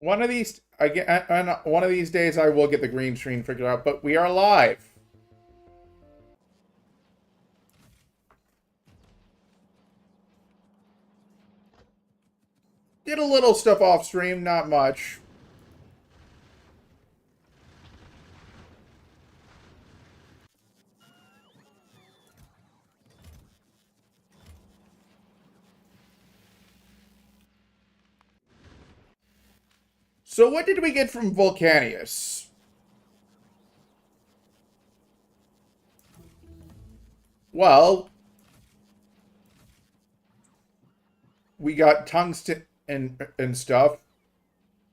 One of these, again, on one of these days, I will get the green screen figured out. But we are live. Did a little stuff off stream, not much. So what did we get from Volcanius? Well, we got tungsten and stuff,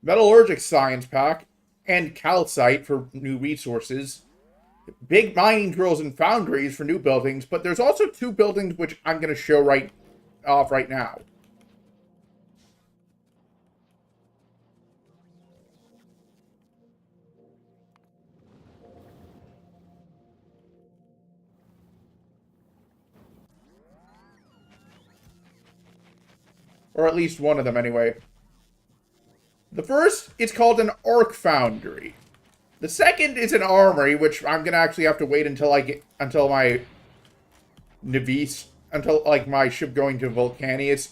metallurgic science pack, and calcite for new resources, big mining drills and foundries for new buildings, but there's also two buildings which I'm going to show right off right now. Or at least one of them, anyway. The first is called an arc foundry. The second is an armory, which I'm gonna actually have to wait until my Navius, until like my ship going to Volcanius.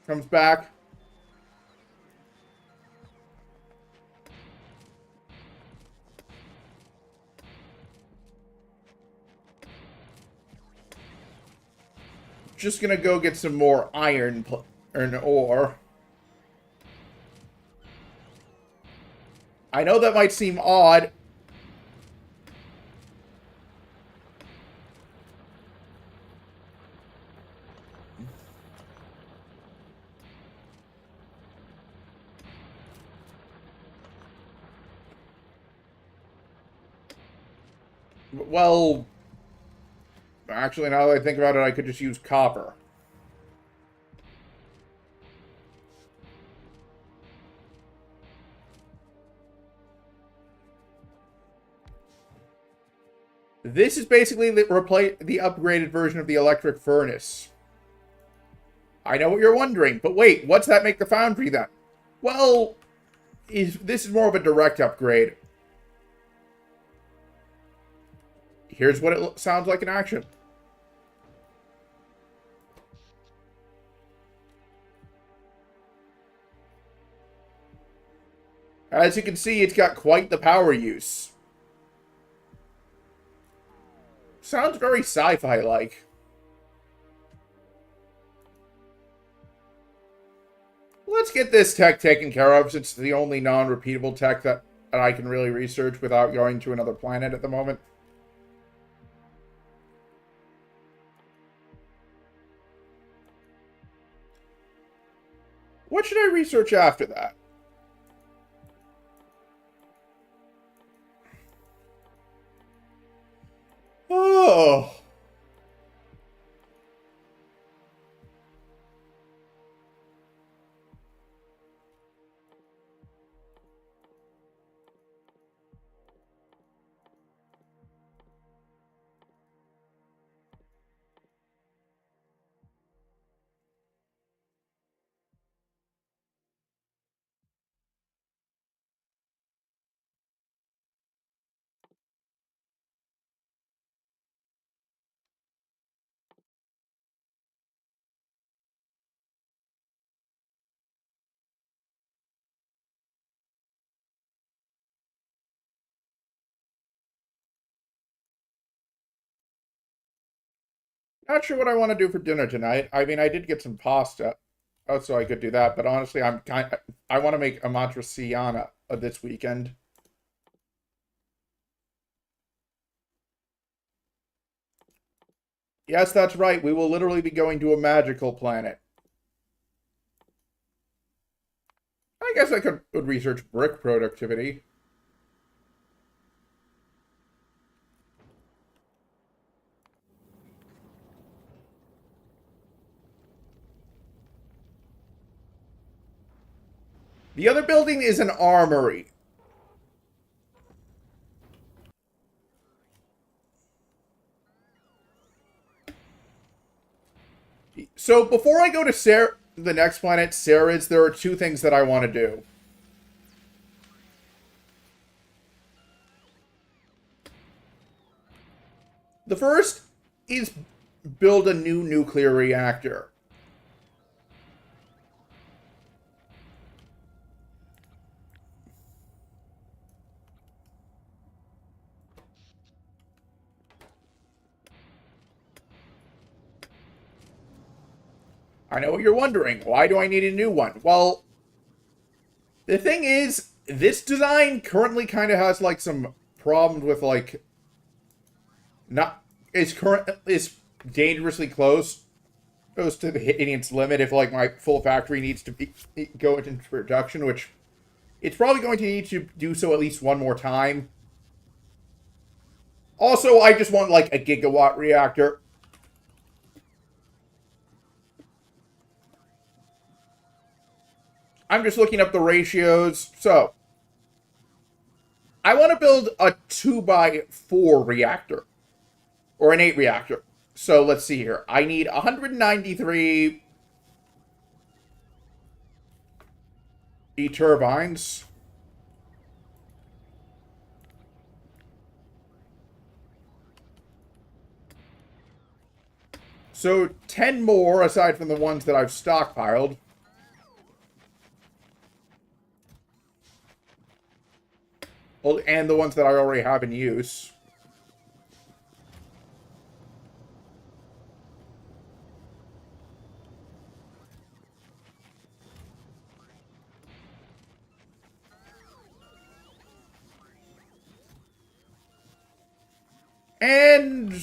Comes back. Just gonna go get some more iron ore. I know that might seem odd. Well, actually, now that I think about it, I could just use copper. This is basically the upgraded version of the electric furnace. I know what you're wondering, but wait, what's that make the foundry then? Well, this is more of a direct upgrade. Here's what it sounds like in action. As you can see, it's got quite the power use. Sounds very sci-fi-like. Let's get this tech taken care of, since it's the only non-repeatable tech that I can really research without going to another planet at the moment. What should I research after that? Oh... Not sure what I want to do for dinner tonight. I mean, I did get some pasta. Oh, so I could do that. But honestly, I want to make a matriciana this weekend. Yes, that's right. We will literally be going to a magical planet. I guess I would research brick productivity. The other building is an armory. So before I go to the next planet, Cerys, there are two things that I want to do. The first is build a new nuclear reactor. I know what you're wondering. Why do I need a new one? Well, the thing is, this design currently kind of has like some problems with like not is dangerously close to hitting its limit if like my full factory needs to go into production, which it's probably going to need to do so at least one more time. Also, I just want like a gigawatt reactor. I'm just looking up the ratios. So, I want to build a 2x4 reactor. Or an 8 reactor. So, let's see here. I need 193 turbines. So, 10 more aside from the ones that I've stockpiled. And the ones that I already have in use. And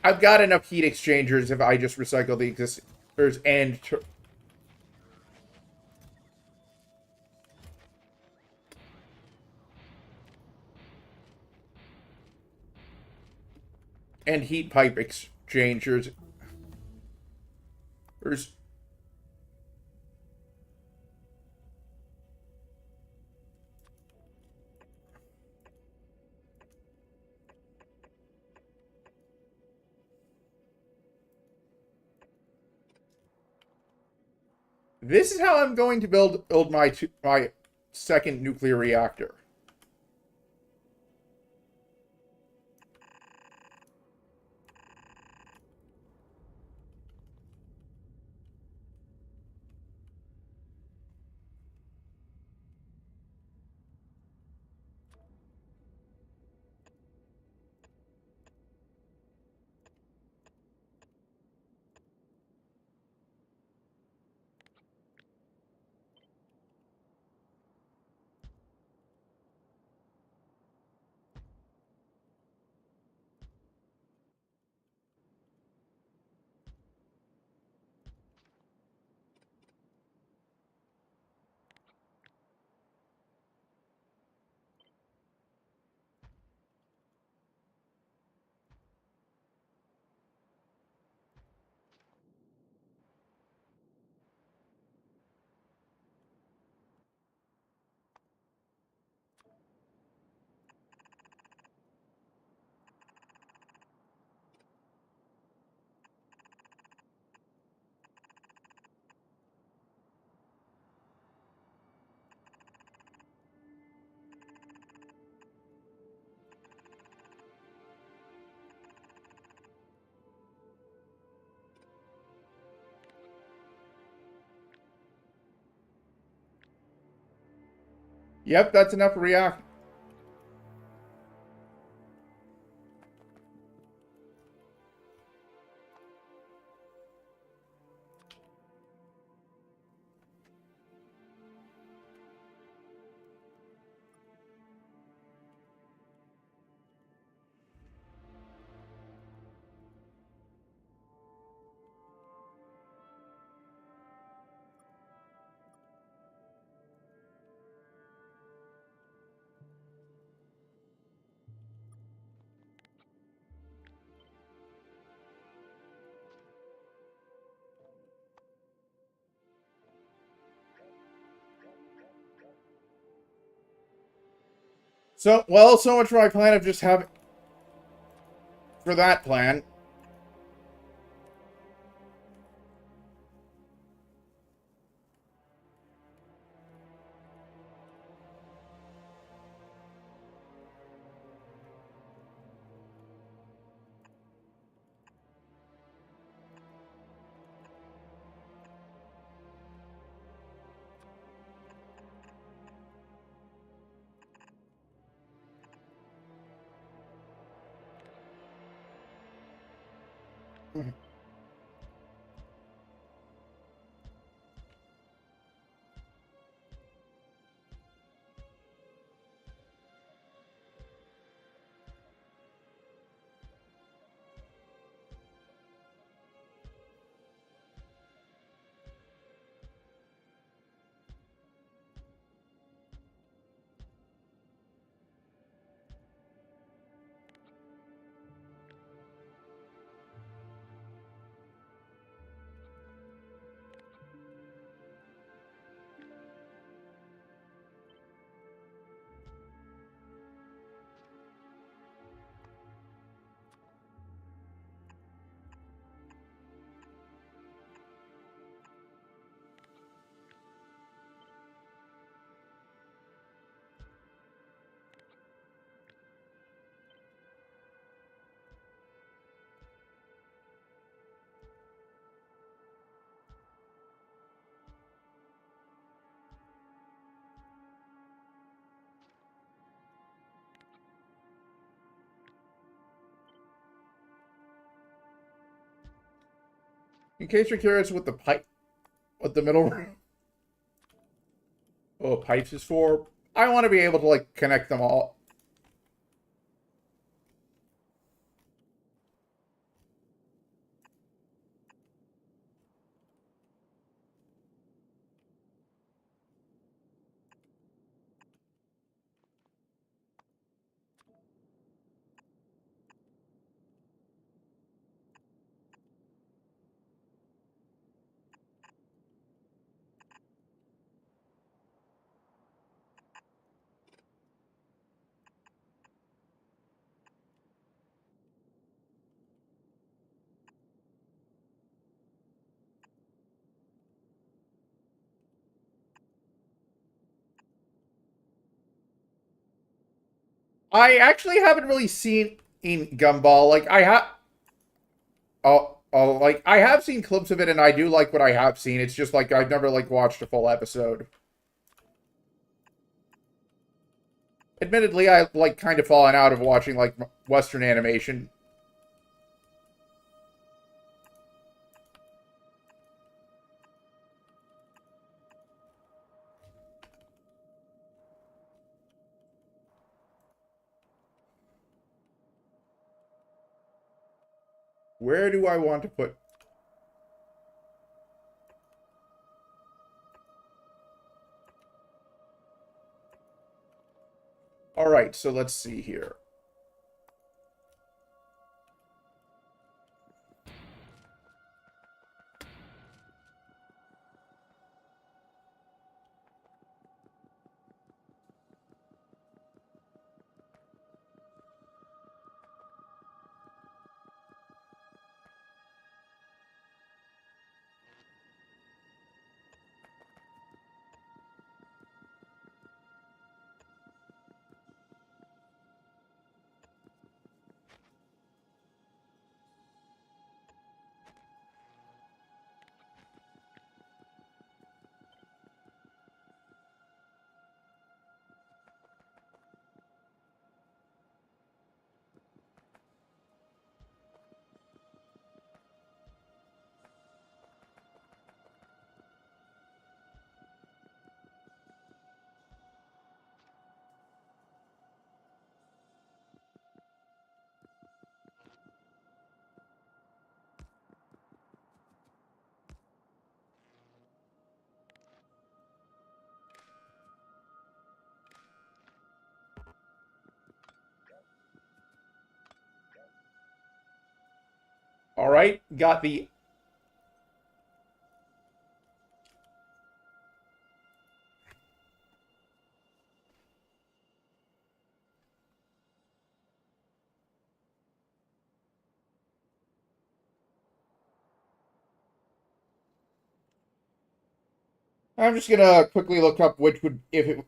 I've got enough heat exchangers if I just recycle the existers and heat pipe exchangers. This is how I'm going to build my second nuclear reactor. Yep, that's enough react. So, well, so much for my plan of just having for that plan. In case you're curious what the pipe, what the middle oh, pipes is for, I want to be able to, like, connect them all. I actually haven't really seen in Gumball. Like, I have. Like, I have seen clips of it, and I do like what I have seen. It's just, like, I've never, like, watched a full episode. Admittedly, I, like, kind of fallen out of watching, like, Western animation. Where do I want to put... Alright, so let's see here. Alright, got the... I'm just gonna quickly look up which would, if it.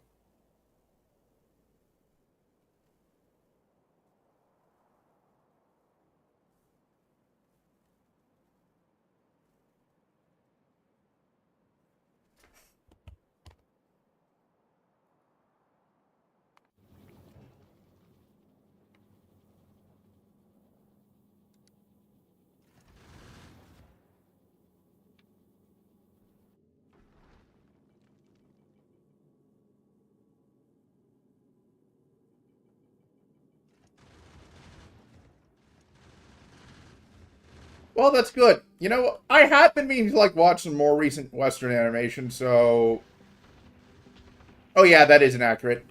Well, that's good. You know, I have been meaning to like watch some more recent Western animation, so. Oh yeah, that is inaccurate.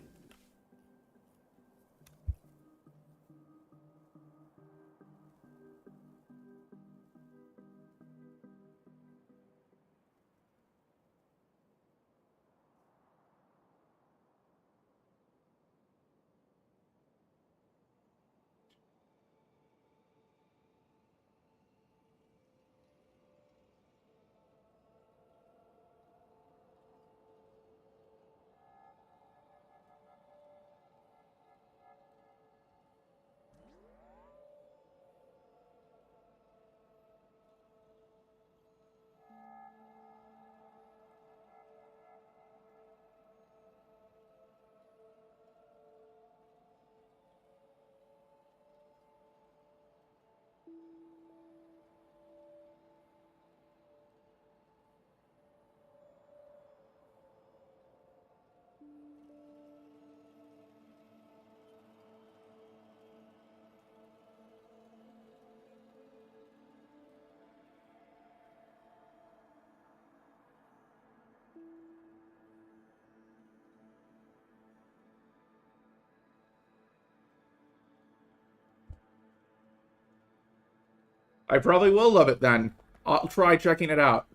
I probably will love it then. I'll try checking it out.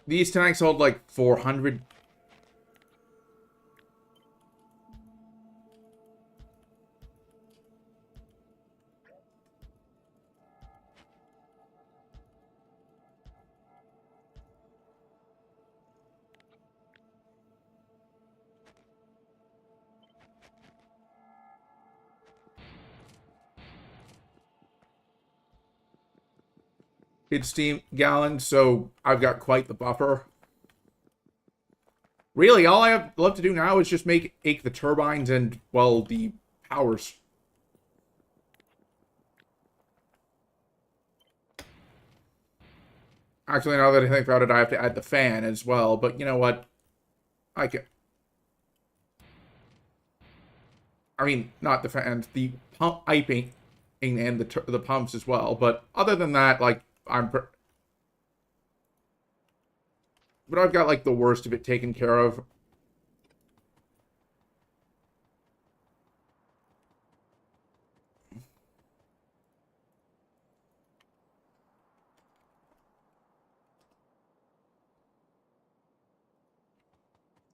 These tanks hold like 400. Steam gallons, so I've got quite the buffer. Really, all I have left to do now is just make the turbines and, well, the powers. Actually, now that I think about it, I have to add the fan as well, but you know what? I can. I mean, not the fans, the pump piping and the pumps as well. But other than that, like, but I've got like the worst of it taken care of.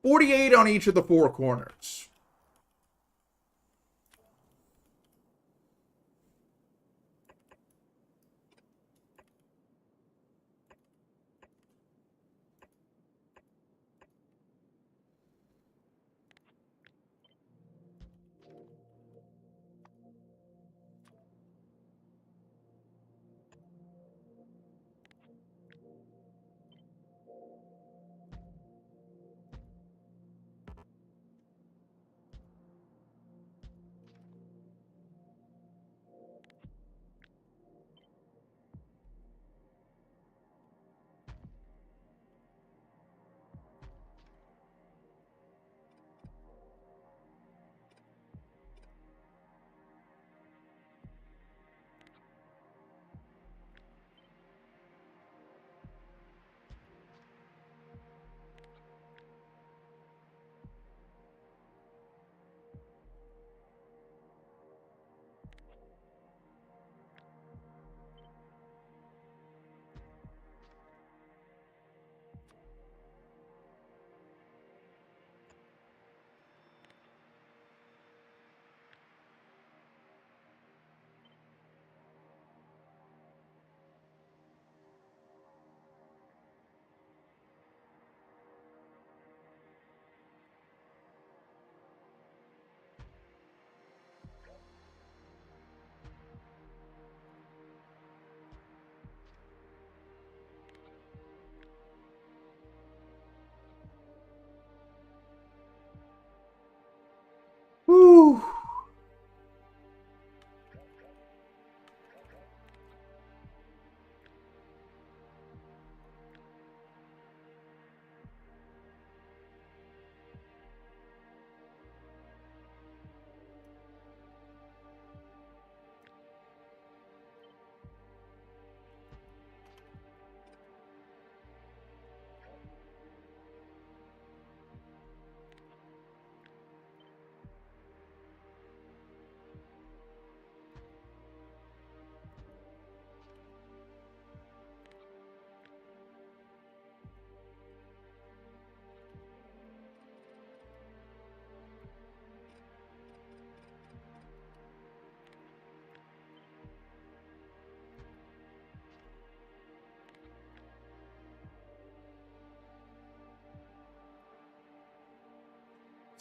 48 on each of the four corners.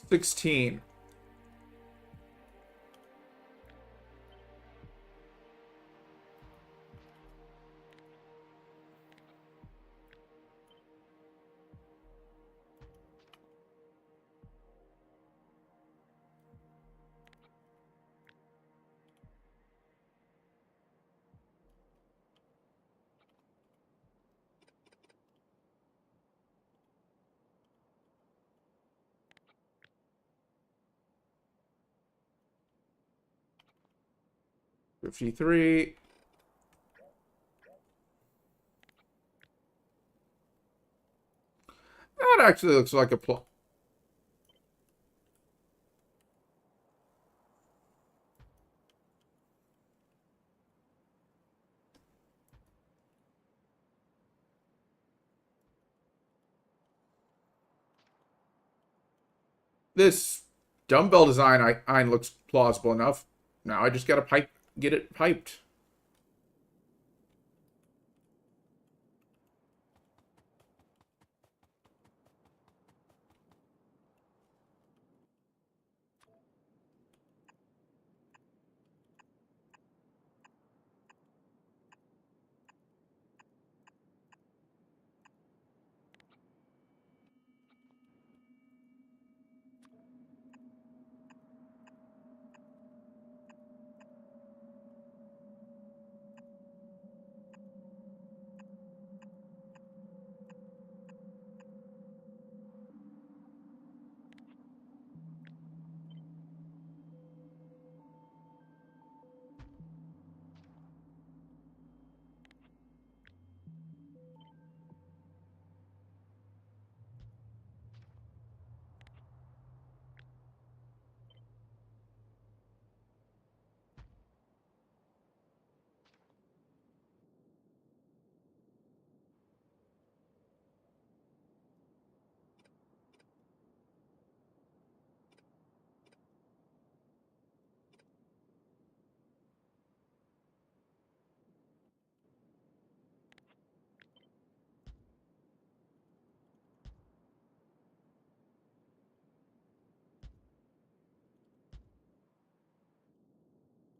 16. $53. That actually looks like a plot. This dumbbell design I looks plausible enough. Now I just gotta get it piped.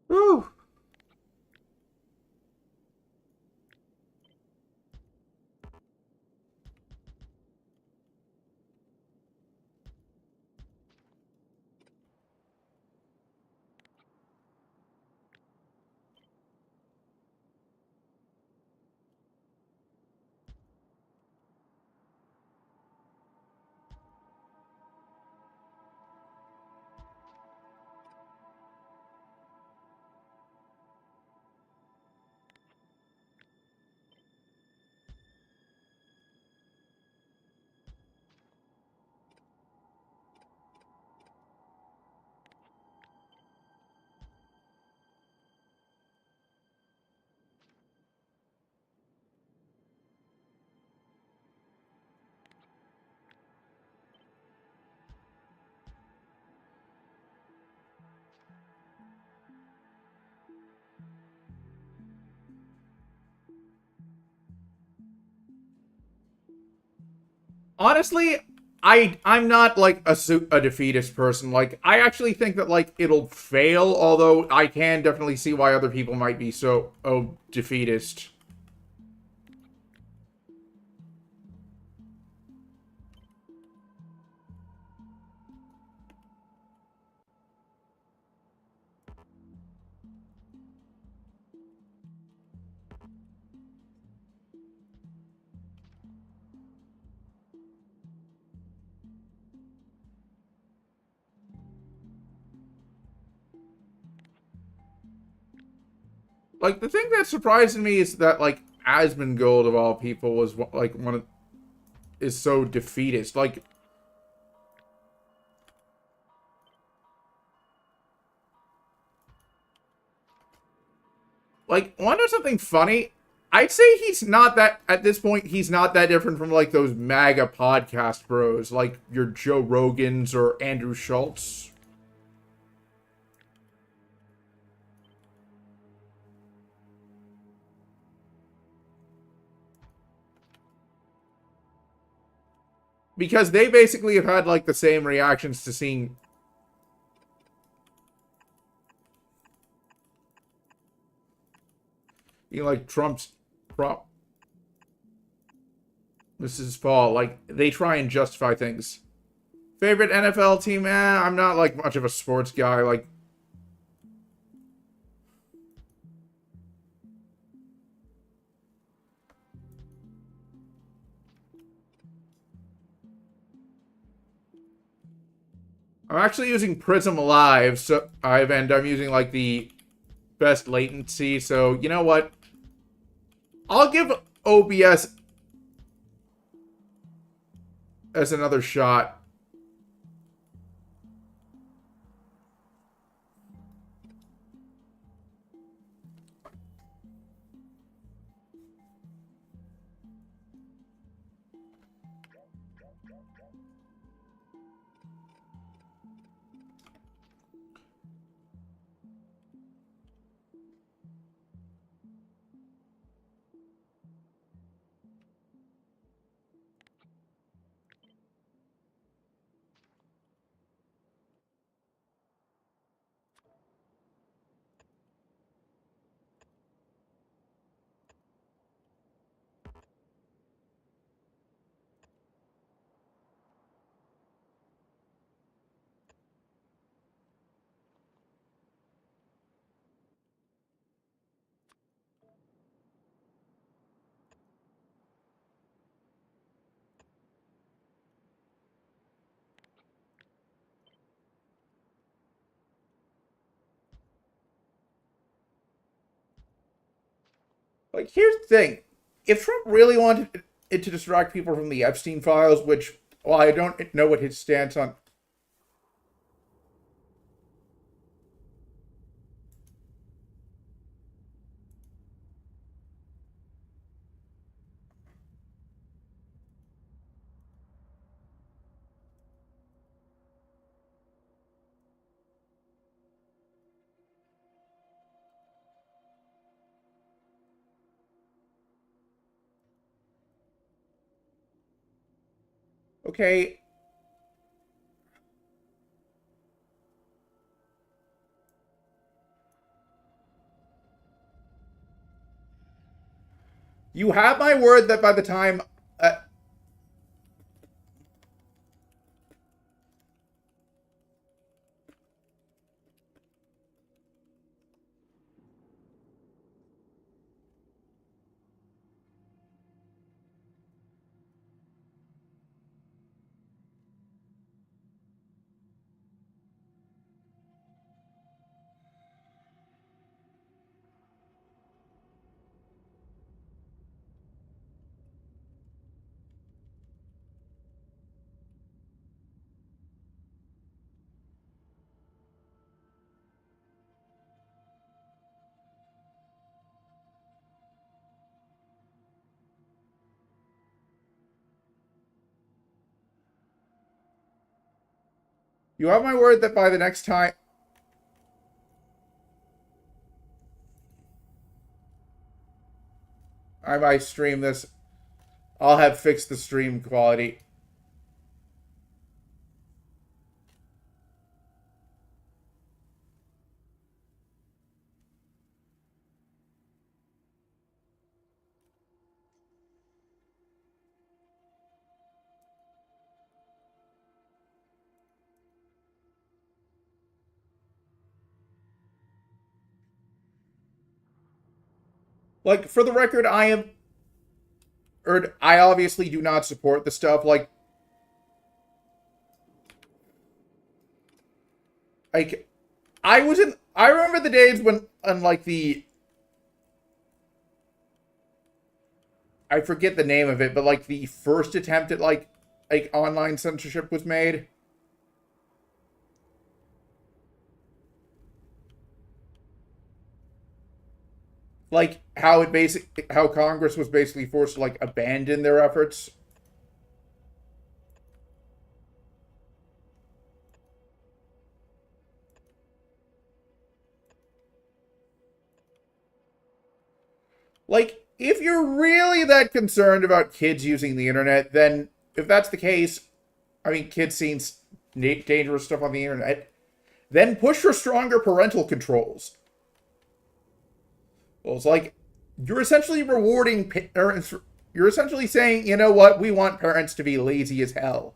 Whew. Honestly, I'm not like a defeatist person. Like I actually think that like it'll fail, although I can definitely see why other people might be so defeatist. Like the thing that surprised me is that like Asmongold of all people was like one of is so defeatist. Like want to know something funny? I'd say he's not that at this point. He's not that different from like those MAGA podcast bros, like your Joe Rogans or Andrew Schultz. because they basically have had like the same reactions to seeing, you know, like Trump's prop. This is fall. Like they try and justify things. Favorite NFL team? I'm not like much of a sports guy. Like, I'm actually using Prism Live, so I'm using like the best latency. So you know what? I'll give OBS as another shot. Like, here's the thing. If Trump really wanted it to distract people from the Epstein files, which, well, I don't know what his stance on. Okay. You have my word that by the time. You have my word that by the next time. I might stream this. I'll have fixed the stream quality. Like, for the record, I obviously do not support the stuff. Like, I remember the days when, unlike I forget the name of it, but like the first attempt at like online censorship was made. Like how Congress was basically forced to like abandon their efforts. Like, if you're really that concerned about kids using the internet, then if that's the case, I mean, kids seeing dangerous stuff on the internet. Then push for stronger parental controls. Well, it's like you're essentially rewarding parents. You're essentially saying, you know what, we want parents to be lazy as hell.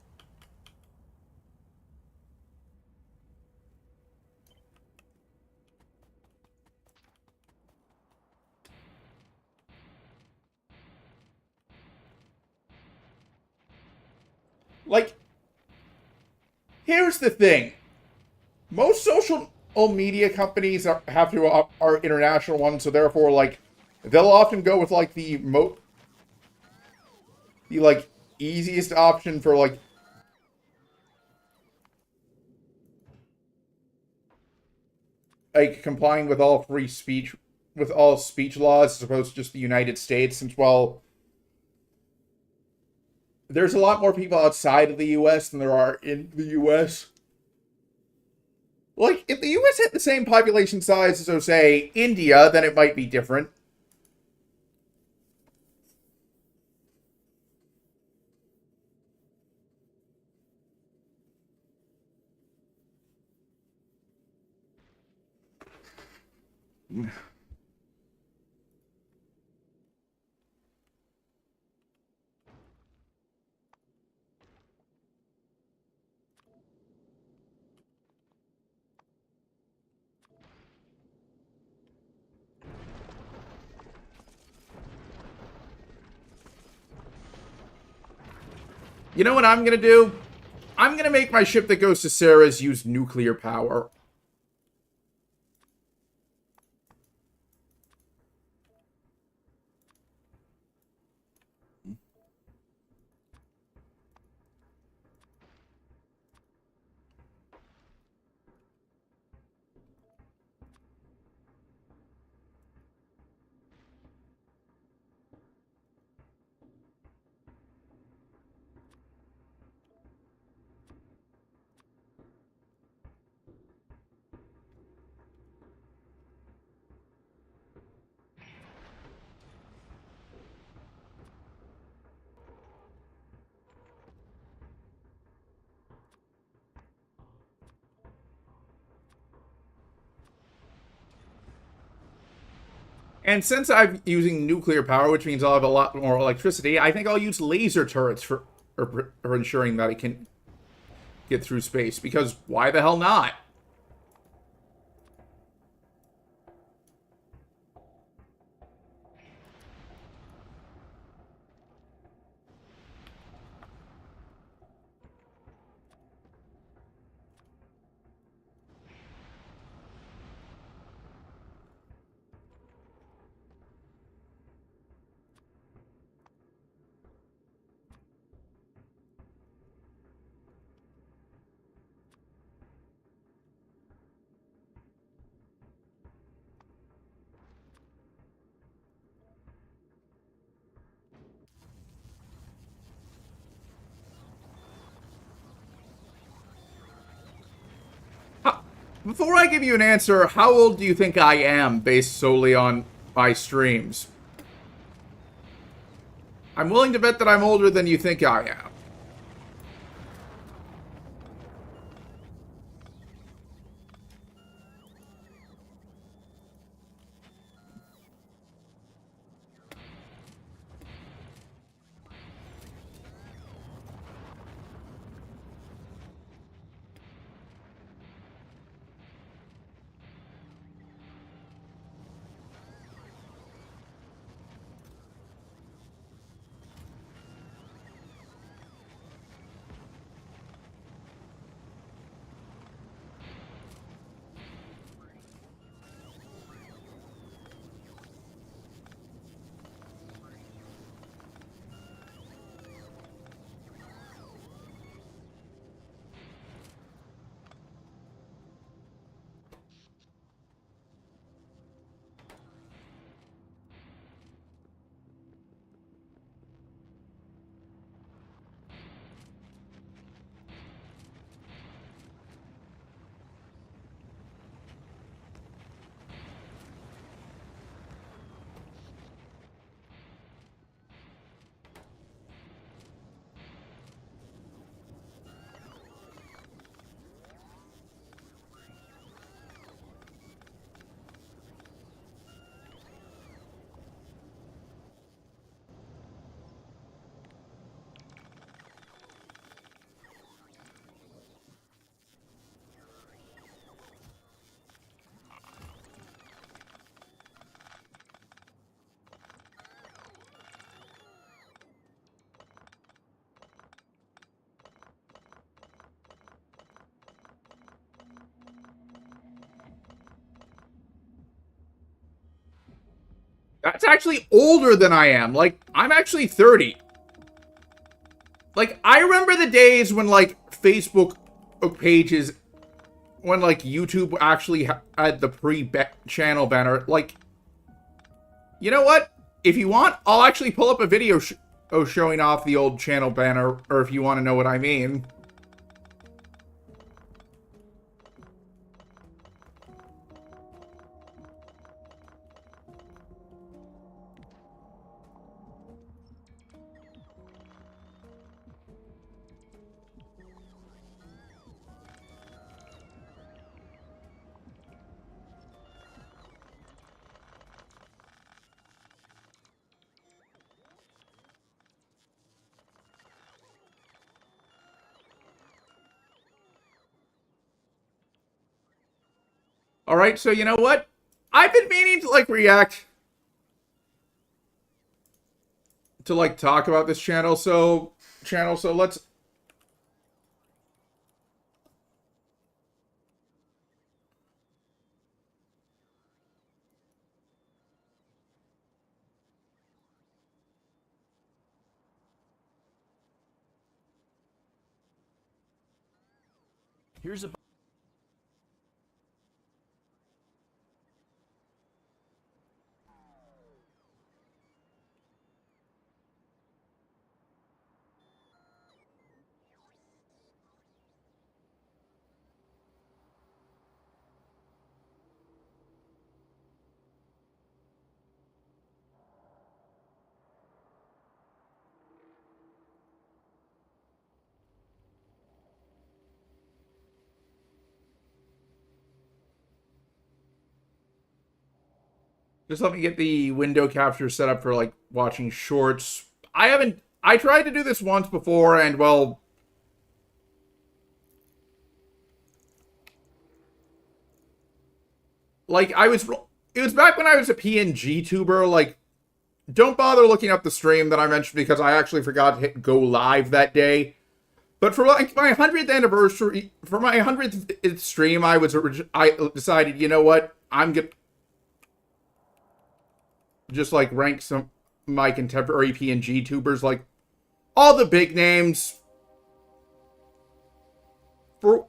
Like, here's the thing. Most social media companies are international ones, so therefore, like, they'll often go with like the like easiest option for like complying with all free speech with all speech laws as opposed to just the United States, since well, there's a lot more people outside of the US than there are in the US. Like, if the US had the same population size as, so say, India, then it might be different. You know what I'm gonna do? I'm gonna make my ship that goes to Cerys use nuclear power. And since I'm using nuclear power, which means I'll have a lot more electricity, I think I'll use laser turrets for ensuring that I can get through space. Because why the hell not? Before I give you an answer, how old do you think I am based solely on my streams? I'm willing to bet that I'm older than you think I am. That's actually older than I am. Like, I'm actually 30. Like, I remember the days when, like, Facebook pages, when, like, YouTube actually had the pre-channel banner. Like, you know what? If you want, I'll actually pull up a video showing off the old channel banner, or if you want to know what I mean. Alright, so you know what? I've been meaning to, like, react to, like, talk about this so let's... Here's a Just let me get the window capture set up for, like, watching shorts. I tried to do this once before, and, well... Like, it was back when I was a PNG tuber, like, don't bother looking up the stream that I mentioned because I actually forgot to hit go live that day. But for, like, my 100th anniversary, for my 100th stream, I decided, you know what, I'm gonna just, like, rank some my contemporary PNG tubers, like, all the big names. For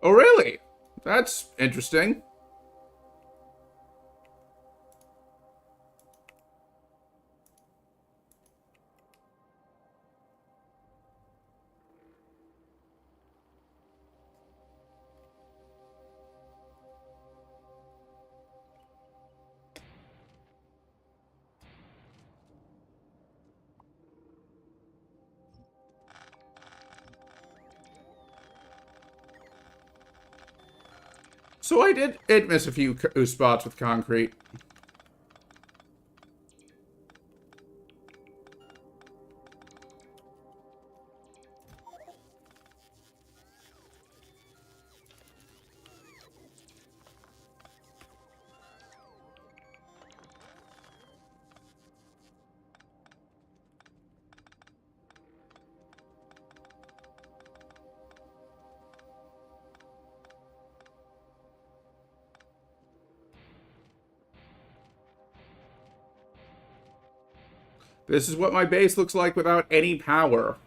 Oh, really? That's interesting. So I did miss a few spots with concrete. This is what my base looks like without any power.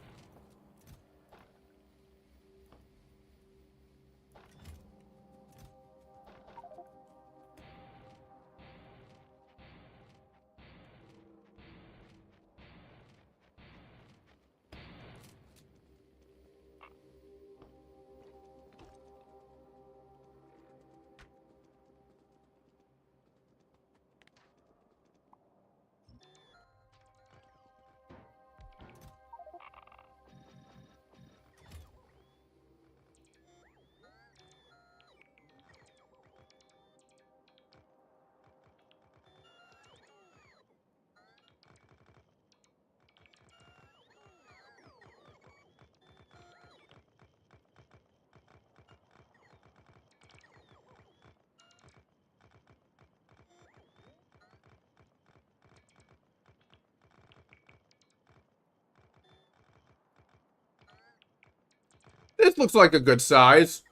looks like a good size.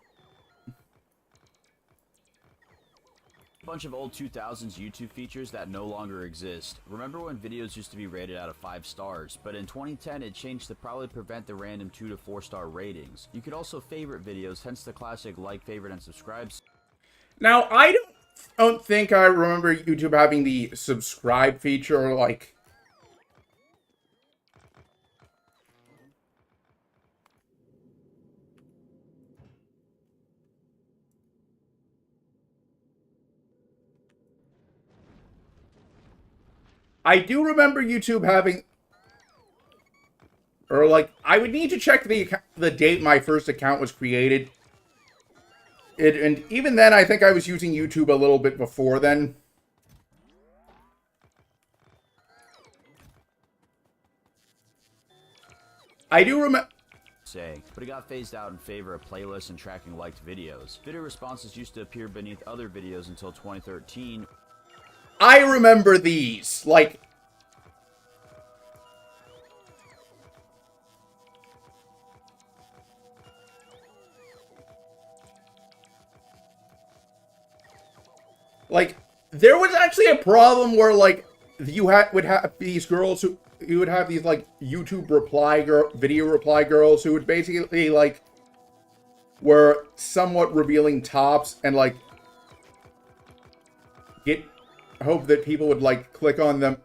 Bunch of old 2000s YouTube features that no longer exist. Remember when videos used to be rated out of 5 stars, but in 2010 it changed to probably prevent the random 2 to 4 star ratings. You could also favorite videos, hence the classic like, favorite, and subscribe. Now, I don't think I remember YouTube having the subscribe feature, like... I do remember YouTube having, or like, I would need to check the date my first account was created. And even then, I think I was using YouTube a little bit before then. I do remember... But it got phased out in favor of playlists and tracking liked videos. Video responses used to appear beneath other videos until 2013. I remember these, like... Like, there was actually a problem where, like, you would have these girls who... You would have these, like, YouTube video reply girls who would basically, like, were somewhat revealing tops and, like, hope that people would, like, click on them.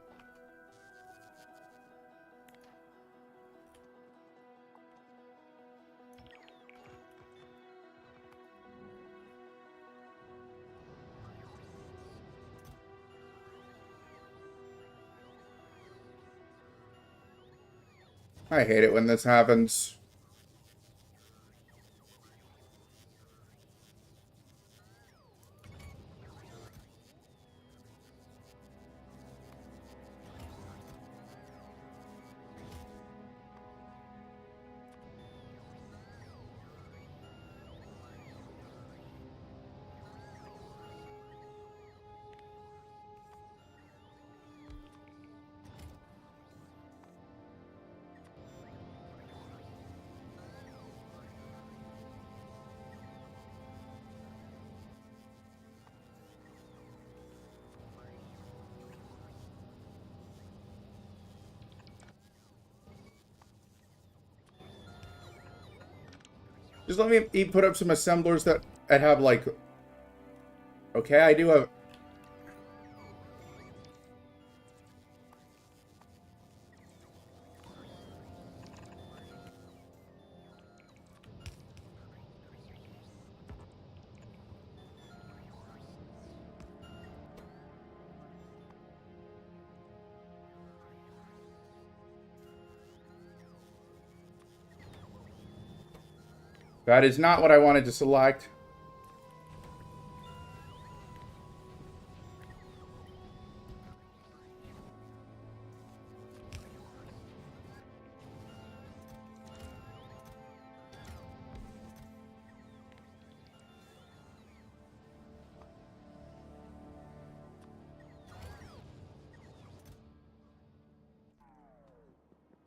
I hate it when this happens. Just let me put up some assemblers that have, like... Okay, I do have... That is not what I wanted to select.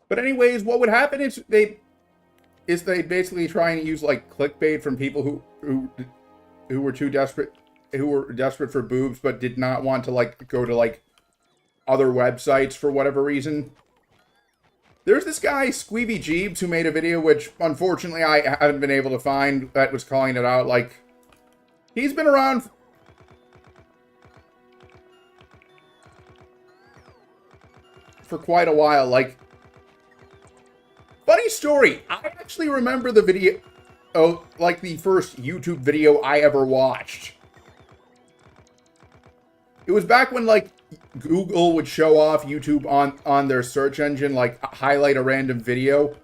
But anyways, what would happen is they basically try and use, like, clickbait from people who were desperate for boobs but did not want to, like, go to, like, other websites for whatever reason. There's this guy, Squeevy Jeebs, who made a video which, unfortunately, I haven't been able to find, that was calling it out. Like, he's been around for quite a while. Like, funny story, I actually remember the video, like the first YouTube video I ever watched. It was back when, like, Google would show off YouTube on their search engine, like, highlight a random video.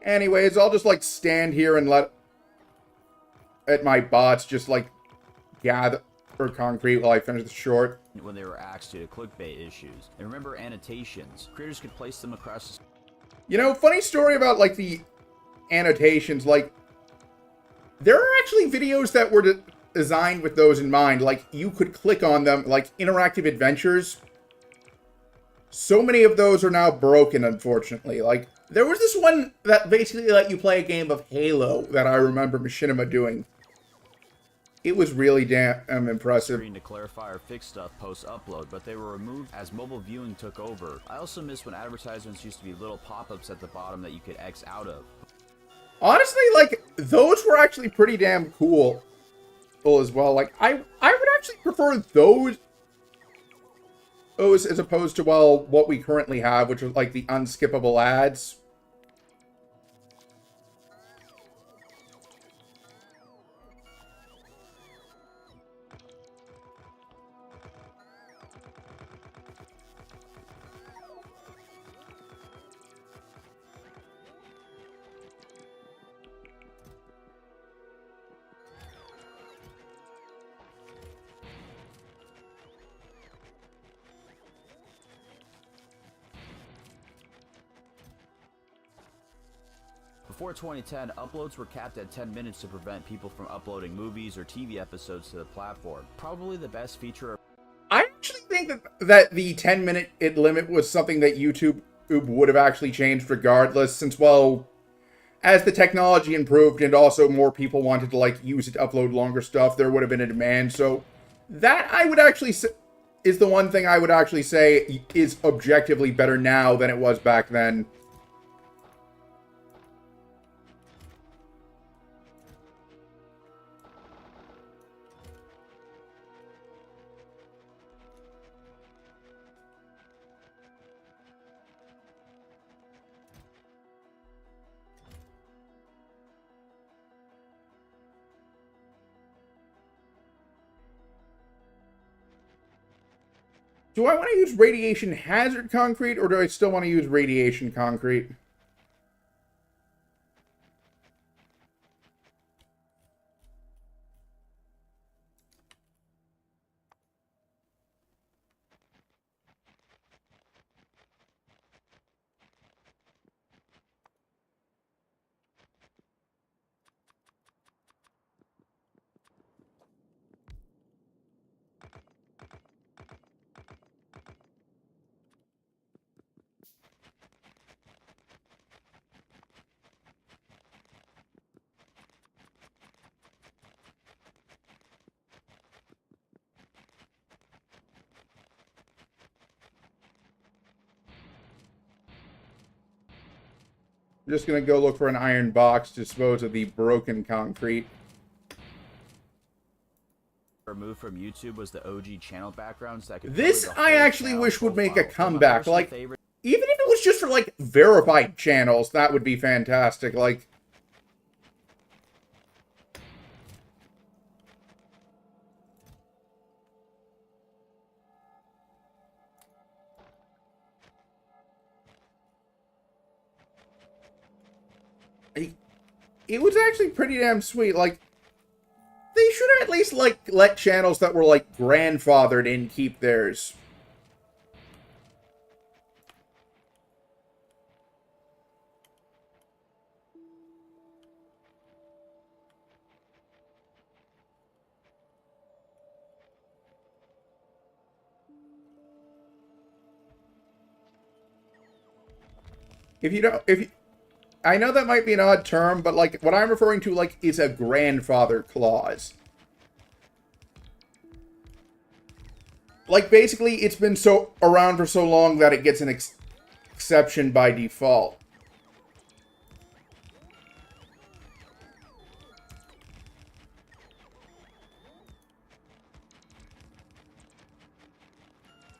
Anyways, I'll just, like, stand here and let my bots just, like, gather concrete while I finish the short. When they were axed due to clickbait issues. And remember annotations. Creators could place them across the... You know, funny story about, like, the annotations. Like, there are actually videos that were designed with those in mind. Like, you could click on them, like interactive adventures. So many of those are now broken, unfortunately. Like, there was this one that basically let you play a game of Halo that I remember Machinima doing. It was really damn impressive. Screen to clarify or fix stuff post-upload, but they were removed as mobile viewing took over. I also miss when advertisements used to be little pop-ups at the bottom that you could X out of. Honestly, like, those were actually pretty damn cool as well. Like, I would actually prefer those as opposed to, well, what we currently have, which are, like, the unskippable ads. Before 2010, uploads were capped at 10 minutes to prevent people from uploading movies or TV episodes to the platform. Probably the best feature. I actually think that the 10-minute limit was something that YouTube would have actually changed regardless, since, well, as the technology improved and also more people wanted to, like, use it to upload longer stuff, there would have been a demand. So that, I would actually say, is the one thing I would actually say is objectively better now than it was back then. Do I want to use radiation hazard concrete, or do I still want to use radiation concrete? I'm just going to go look for an iron box to dispose of the broken concrete. Removed from YouTube was the OG channel backgrounds that could. This I actually wish would make a comeback. Like, even if it was just for, like, verified channels, that would be fantastic. Like, it was actually pretty damn sweet. Like, they should have at least, like, let channels that were, like, grandfathered in keep theirs. I know that might be an odd term, but, like, what I'm referring to, like, is a grandfather clause. Like, basically, it's been around for so long that it gets an exception by default.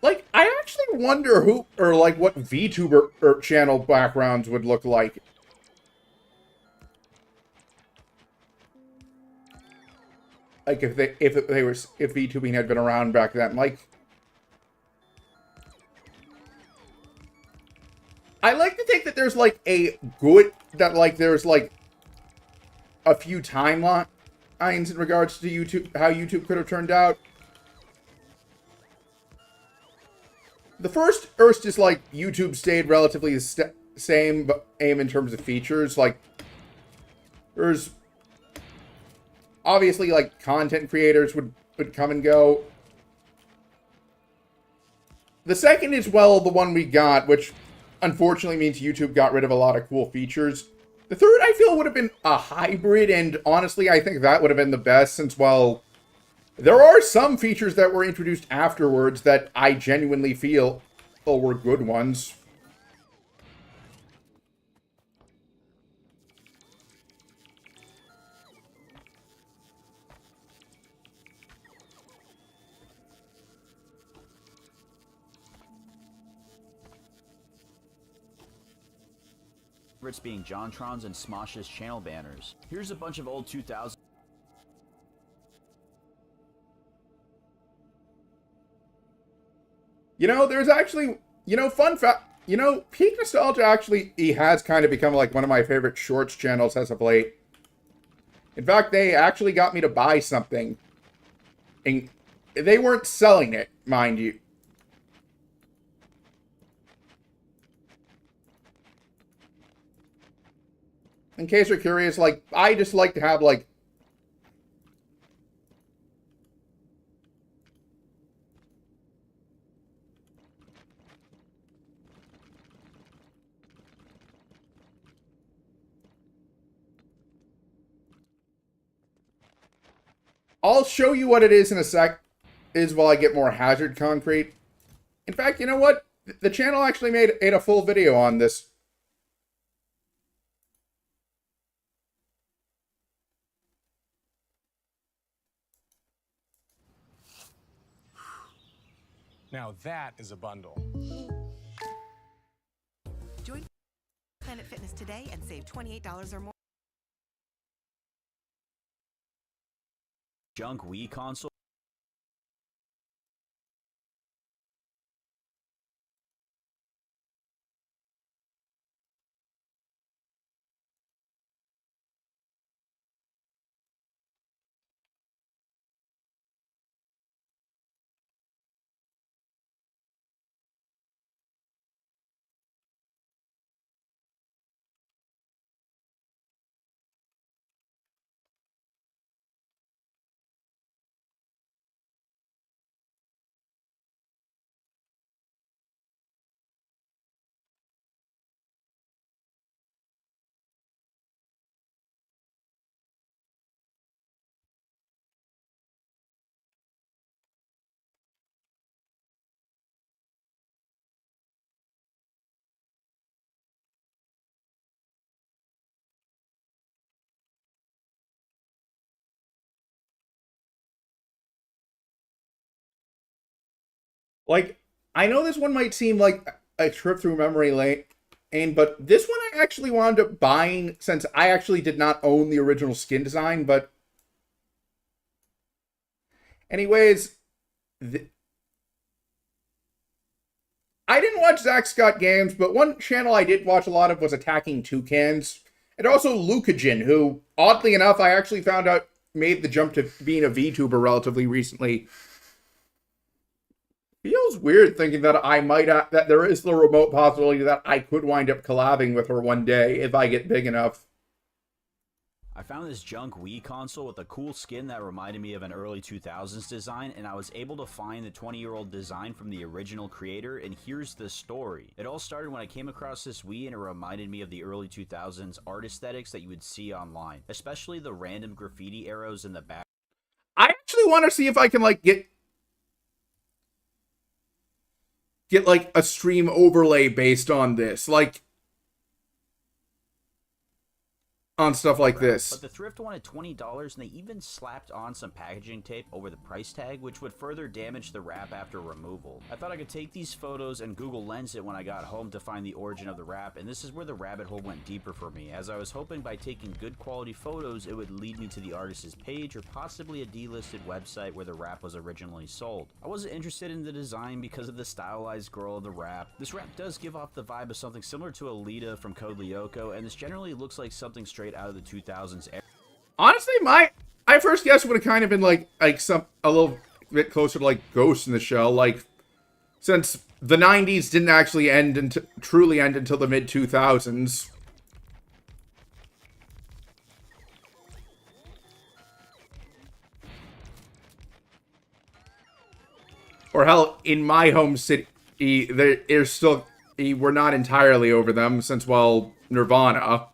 Like, I actually wonder who, or, like, what VTuber or channel backgrounds would look like. Like, if VTubing had been around back then. Like, I like to think that there's, like, there's, like, a few timelines in regards to YouTube, how YouTube could have turned out. The first is, like, YouTube stayed relatively the same, but aim in terms of features. Like, there's obviously, like, content creators would come and go. The second is, well, the one we got, which unfortunately means YouTube got rid of a lot of cool features. The third, I feel, would have been a hybrid, and honestly, I think that would have been the best, since, well, there are some features that were introduced afterwards that I genuinely feel were good ones. Favorites being JonTron's and Smosh's channel banners. Here's a bunch of old 2000s. You know, there's actually, you know, fun fact, you know, Peak Nostalgia actually, he has kind of become like one of my favorite shorts channels as of late. In fact, they actually got me to buy something. And they weren't selling it, mind you. In case you're curious, like, I just like to have, like, I'll show you what it is in a sec, is while I get more hazard concrete. In fact, you know what? The channel actually made a full video on this. Now that is a bundle. Join Planet Fitness today and save $28 or more. Junk Wii console. Like, I know this one might seem like a trip through memory lane, but this one I actually wound up buying since I actually did not own the original skin design, but anyways, I didn't watch Zach Scott games, but one channel I did watch a lot of was Attacking Toucans, and also Lucagen, who, oddly enough, I actually found out made the jump to being a VTuber relatively recently. Feels weird thinking that I might that there is the remote possibility that I could wind up collabing with her one day if I get big enough. I found this junk Wii console with a cool skin that reminded me of an early 2000s design, and I was able to find the 20-year-old design from the original creator, and here's the story. It all started when I came across this Wii, and it reminded me of the early 2000s art aesthetics that you would see online, especially the random graffiti arrows in the back. I actually want to see if I can, like, get like a stream overlay based on this, like on stuff like this. But the thrift wanted $20, and they even slapped on some packaging tape over the price tag, which would further damage the wrap after removal. I thought I could take these photos and Google Lens it when I got home to find the origin of the wrap, and this is where the rabbit hole went deeper for me, as I was hoping by taking good quality photos it would lead me to the artist's page or possibly a delisted website where the wrap was originally sold. I wasn't interested in the design because of the stylized girl of the wrap. This wrap does give off the vibe of something similar to Alita from Code Lyoko, and this generally looks like something straight out of the 2000s era. Honestly, my first guess would have kind of been like a little bit closer to like Ghost in the Shell, like since the 90s didn't actually truly end until the mid 2000s. in my home city, there's still, we're not entirely over them since, well, Nirvana.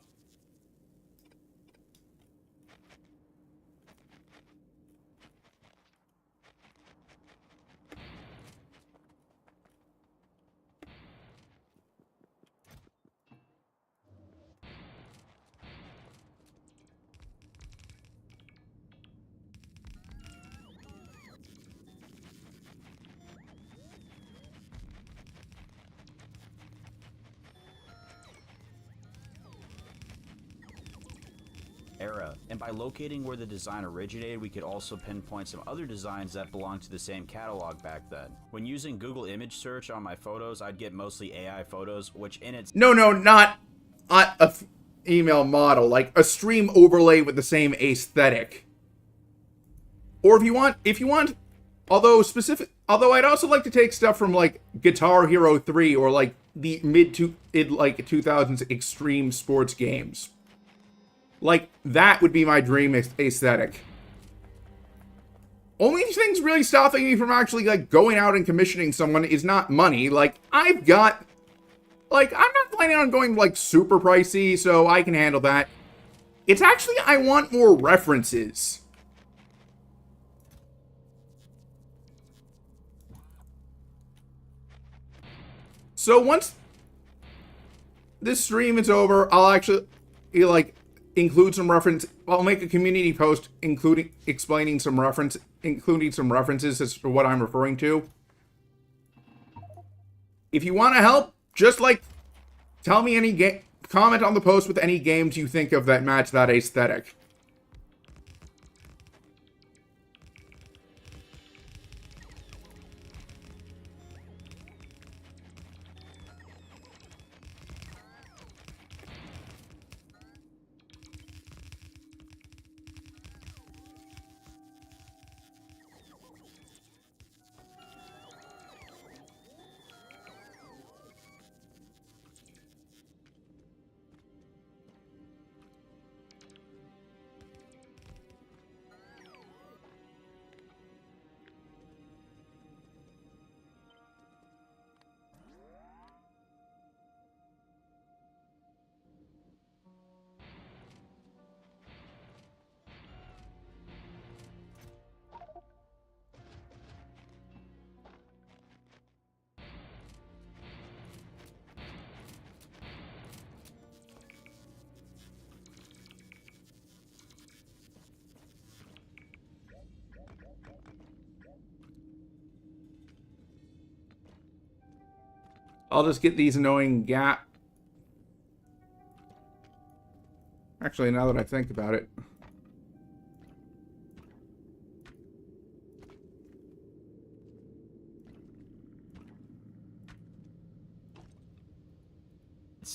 Era, and by locating where the design originated, we could also pinpoint some other designs that belonged to the same catalog back then. When using Google image search on my photos, I'd get mostly AI photos, which in its— No, not a email model, like a stream overlay with the same aesthetic. Or if you want, although I'd also like to take stuff from like Guitar Hero 3 or like the mid 2000s extreme sports games. Like, that would be my dream aesthetic. Only things really stopping me from actually, like, going out and commissioning someone is not money. Like, I'm not planning on going, like, super pricey, so I can handle that. It's actually, I want more references. So once this stream is over, I'll actually, like, include some reference. I'll make a community post explaining some references as to what I'm referring to. If you want to help, just like tell me any comment on the post with any games you think of that match that aesthetic. I'll just get these annoying gap. Actually, now that I think about it.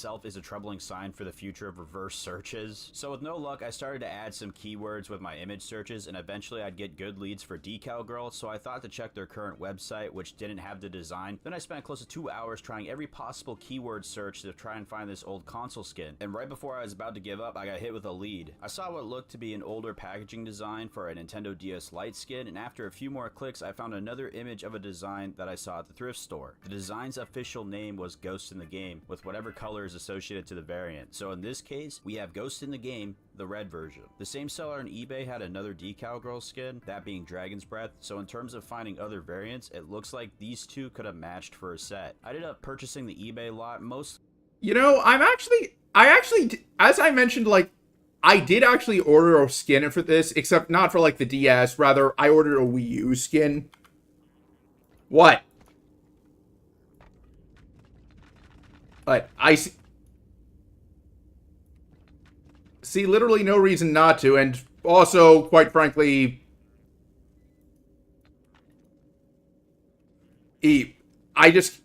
itself is a troubling sign for the future of reverse searches. So with no luck, I started to add some keywords with my image searches, and eventually I'd get good leads for Decal Girl, so I thought to check their current website, which didn't have the design. Then I spent close to 2 hours trying every possible keyword search to try and find this old console skin. And right before I was about to give up, I got hit with a lead. I saw what looked to be an older packaging design for a Nintendo DS Lite skin, and after a few more clicks, I found another image of a design that I saw at the thrift store. The design's official name was Ghost in the Game, with whatever color is associated to the variant. So in this case, we have Ghost in the Game, the red version. The same seller on eBay had another Decal Girl skin, that being Dragon's Breath, so in terms of finding other variants, it looks like these two could have matched for a set. I ended up purchasing the eBay lot most... You know, I actually, as I mentioned, like, I did actually order a skin for this, except not for, like, the DS. Rather, I ordered a Wii U skin. What? But I see literally no reason not to, and also, quite frankly, I just...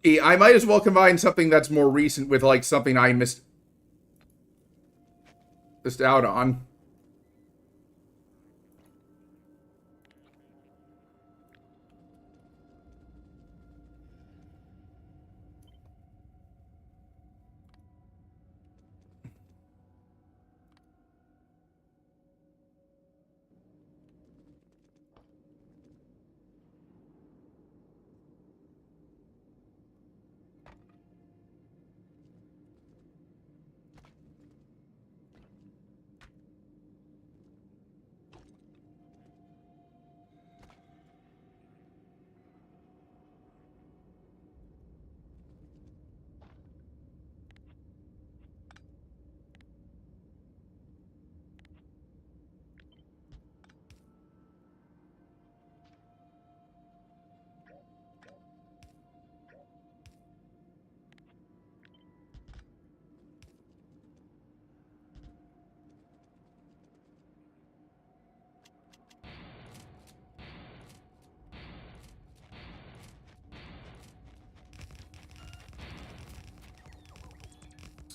I might as well combine something that's more recent with, like, something I missed out on.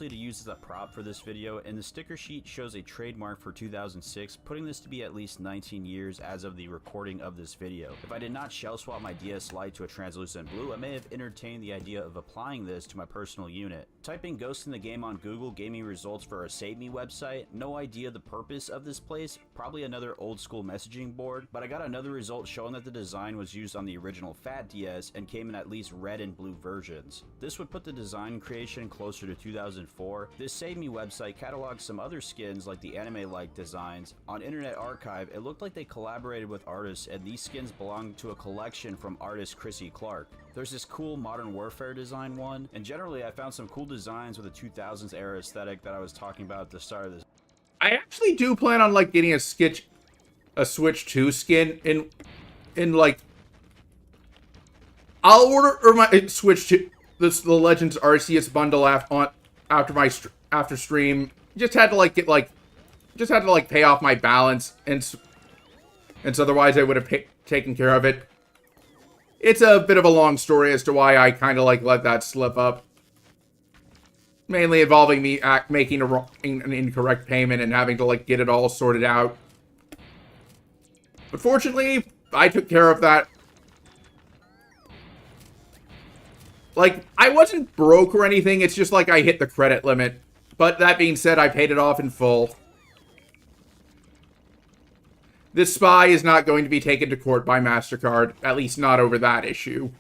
largely to use as a prop for this video, and the sticker sheet shows a trademark for 2006, putting this to be at least 19 years as of the recording of this video. If I did not shell swap my DS Lite to a translucent blue, I may have entertained the idea of applying this to my personal unit. Typing Ghost in the Game on Google gave me results for a Save Me website. No idea the purpose of this place, probably another old school messaging board, but I got another result showing that the design was used on the original Fat DS and came in at least red and blue versions. This would put the design creation closer to 2004. This Save Me website catalogs some other skins like the anime-like designs. On Internet Archive, it looked like they collaborated with artists, and these skins belonged to a collection from artist Chrissy Clark. There's this cool Modern Warfare design one, and generally I found some cool designs with a 2000s era aesthetic that I was talking about at the start of this. I actually do plan on like getting a Switch 2 skin in like I'll order my Switch 2 the Legends Arceus bundle after stream. Just had to pay off my balance, and so otherwise I would have taken care of it. It's a bit of a long story as to why I kind of like let that slip up. Mainly involving me making an incorrect payment and having to like get it all sorted out. But fortunately, I took care of that. Like, I wasn't broke or anything, it's just like I hit the credit limit. But that being said, I paid it off in full. This spy is not going to be taken to court by MasterCard, at least not over that issue.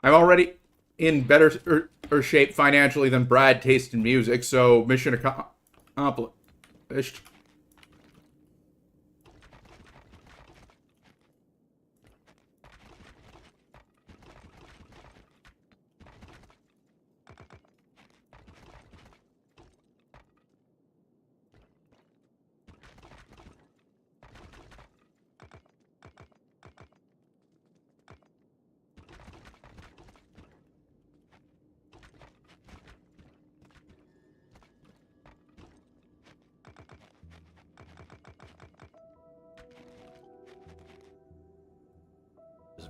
I'm already in better shape financially than Brad taste in music, so mission accomplished.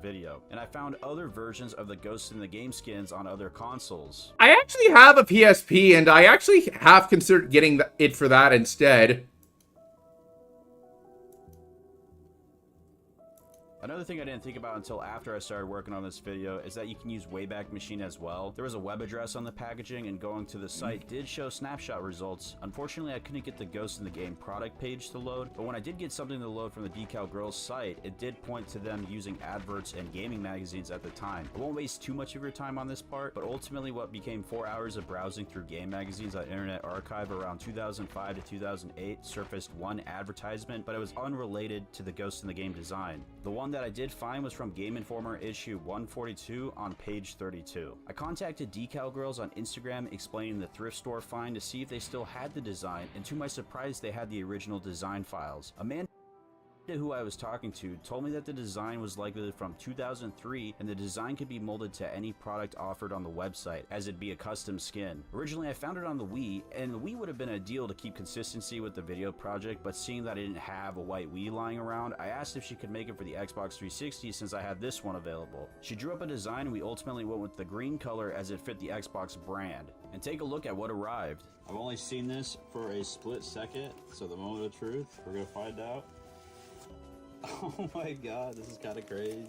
Video, and I found other versions of the Ghost in the Game skins on other consoles. I actually have a PSP, and I actually have considered getting it for that instead. Another thing I didn't think about until after I started working on this video is that you can use Wayback Machine as well. There was a web address on the packaging, and going to the site did show snapshot results. Unfortunately, I couldn't get the Ghost in the Game product page to load, but when I did get something to load from the Decal Girls site, it did point to them using adverts and gaming magazines at the time. I won't waste too much of your time on this part, but ultimately what became 4 hours of browsing through game magazines on Internet Archive around 2005 to 2008 surfaced one advertisement, but it was unrelated to the Ghost in the Game design. The one that I did find was from Game Informer issue 142 on page 32. I contacted Decal Girls on Instagram explaining the thrift store find to see if they still had the design, and to my surprise they had the original design files. A man who I was talking to told me that the design was likely from 2003 and the design could be molded to any product offered on the website, as it'd be a custom skin. Originally I found it on the Wii, and the Wii would have been ideal to keep consistency with the video project, but seeing that I didn't have a white Wii lying around, I asked if she could make it for the Xbox 360 since I had this one available. She drew up a design, and we ultimately went with the green color as it fit the Xbox brand. And take a look at what arrived. I've only seen this for a split second, so the moment of truth, we're gonna find out. Oh my god, this is kind of crazy.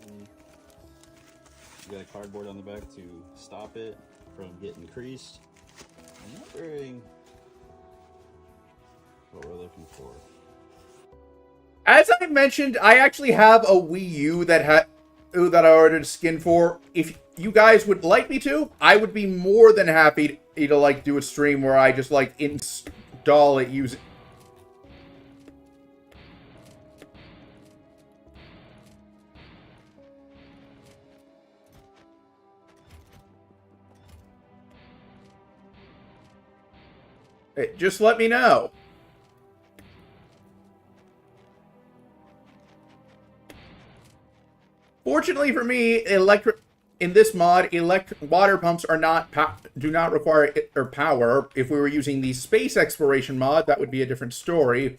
You got a cardboard on the back to stop it from getting creased. I'm wondering what we're looking for. As I mentioned, I actually have a Wii U that I ordered a skin for. If you guys would like me to, I would be more than happy to like do a stream where I just like install it using. Hey, just let me know. Fortunately for me, in this mod, water pumps are do not require or power. If we were using the space exploration mod, that would be a different story.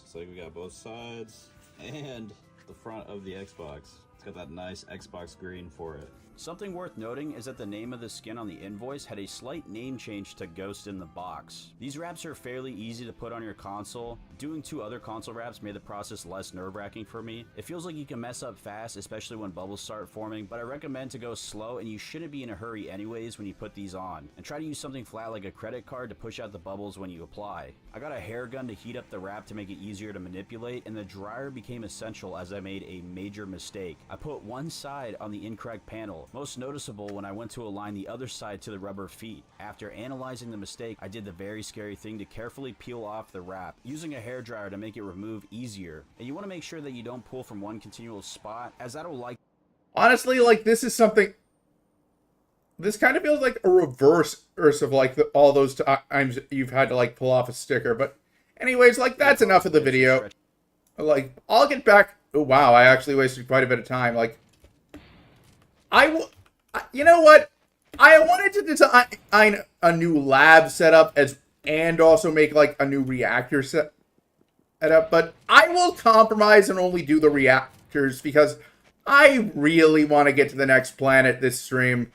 It's like we got both sides and the front of the Xbox. It's got that nice Xbox green for it. Something worth noting is that the name of the skin on the invoice had a slight name change to Ghost in the Box. These wraps are fairly easy to put on your console. Doing 2 other console wraps made the process less nerve-wracking for me. It feels like you can mess up fast, especially when bubbles start forming, but I recommend to go slow, and you shouldn't be in a hurry anyways when you put these on. And try to use something flat like a credit card to push out the bubbles when you apply. I got a hair gun to heat up the wrap to make it easier to manipulate, and the dryer became essential as I made a major mistake. I put one side on the incorrect panel, most noticeable when I went to align the other side to the rubber feet. After analyzing the mistake, I did the very scary thing to carefully peel off the wrap, using a hairdryer to make it remove easier. And you want to make sure that you don't pull from one continual spot, as that'll Honestly, like, this is something... This kind of feels like a reverse of, like, all those times you've had to, like, pull off a sticker. But anyways, like, that's enough of the video. Like, I'll get back... Oh, wow, I actually wasted quite a bit of time. Like, you know what? I wanted to design a new lab setup and also make, like, a new reactor setup, but I will compromise and only do the reactors because I really want to get to the next planet this stream.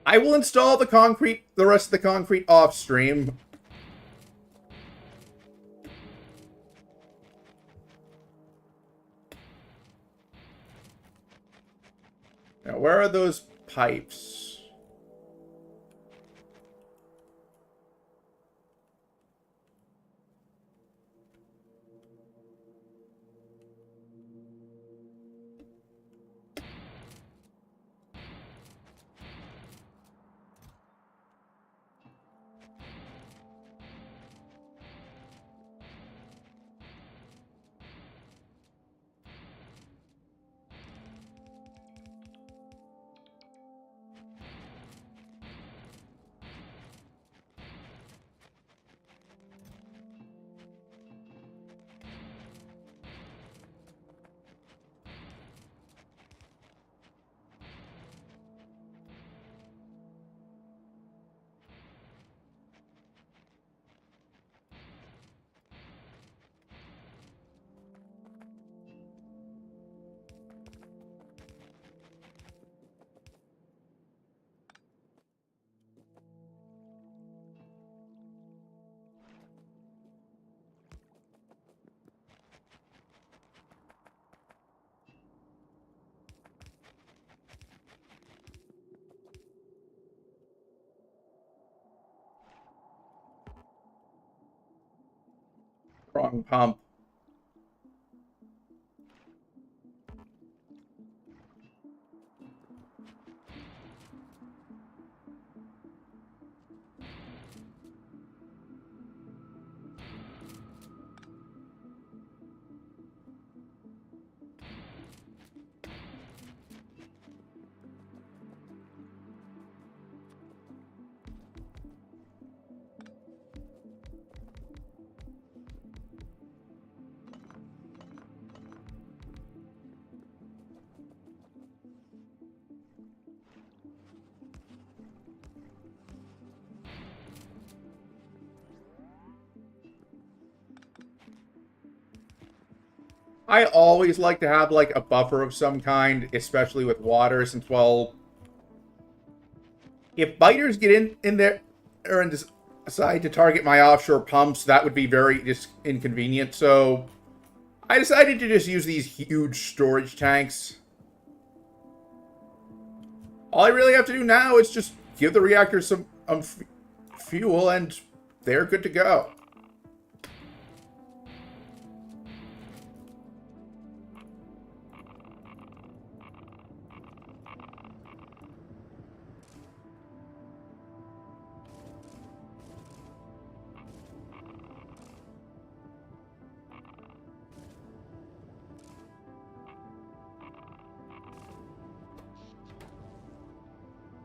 I will install the rest of the concrete off stream. Now, where are those pipes? Wrong pump. I always like to have, like, a buffer of some kind, especially with water, since, well, if biters get in there or decide to target my offshore pumps, that would be very inconvenient. So I decided to just use these huge storage tanks. All I really have to do now is just give the reactors some fuel, and they're good to go.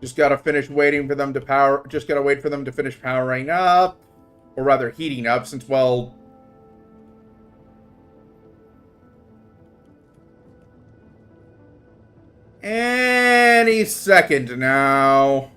Just gotta finish waiting for them to power. Just gotta wait for them to finish powering up, or rather heating up, since, well, any second now.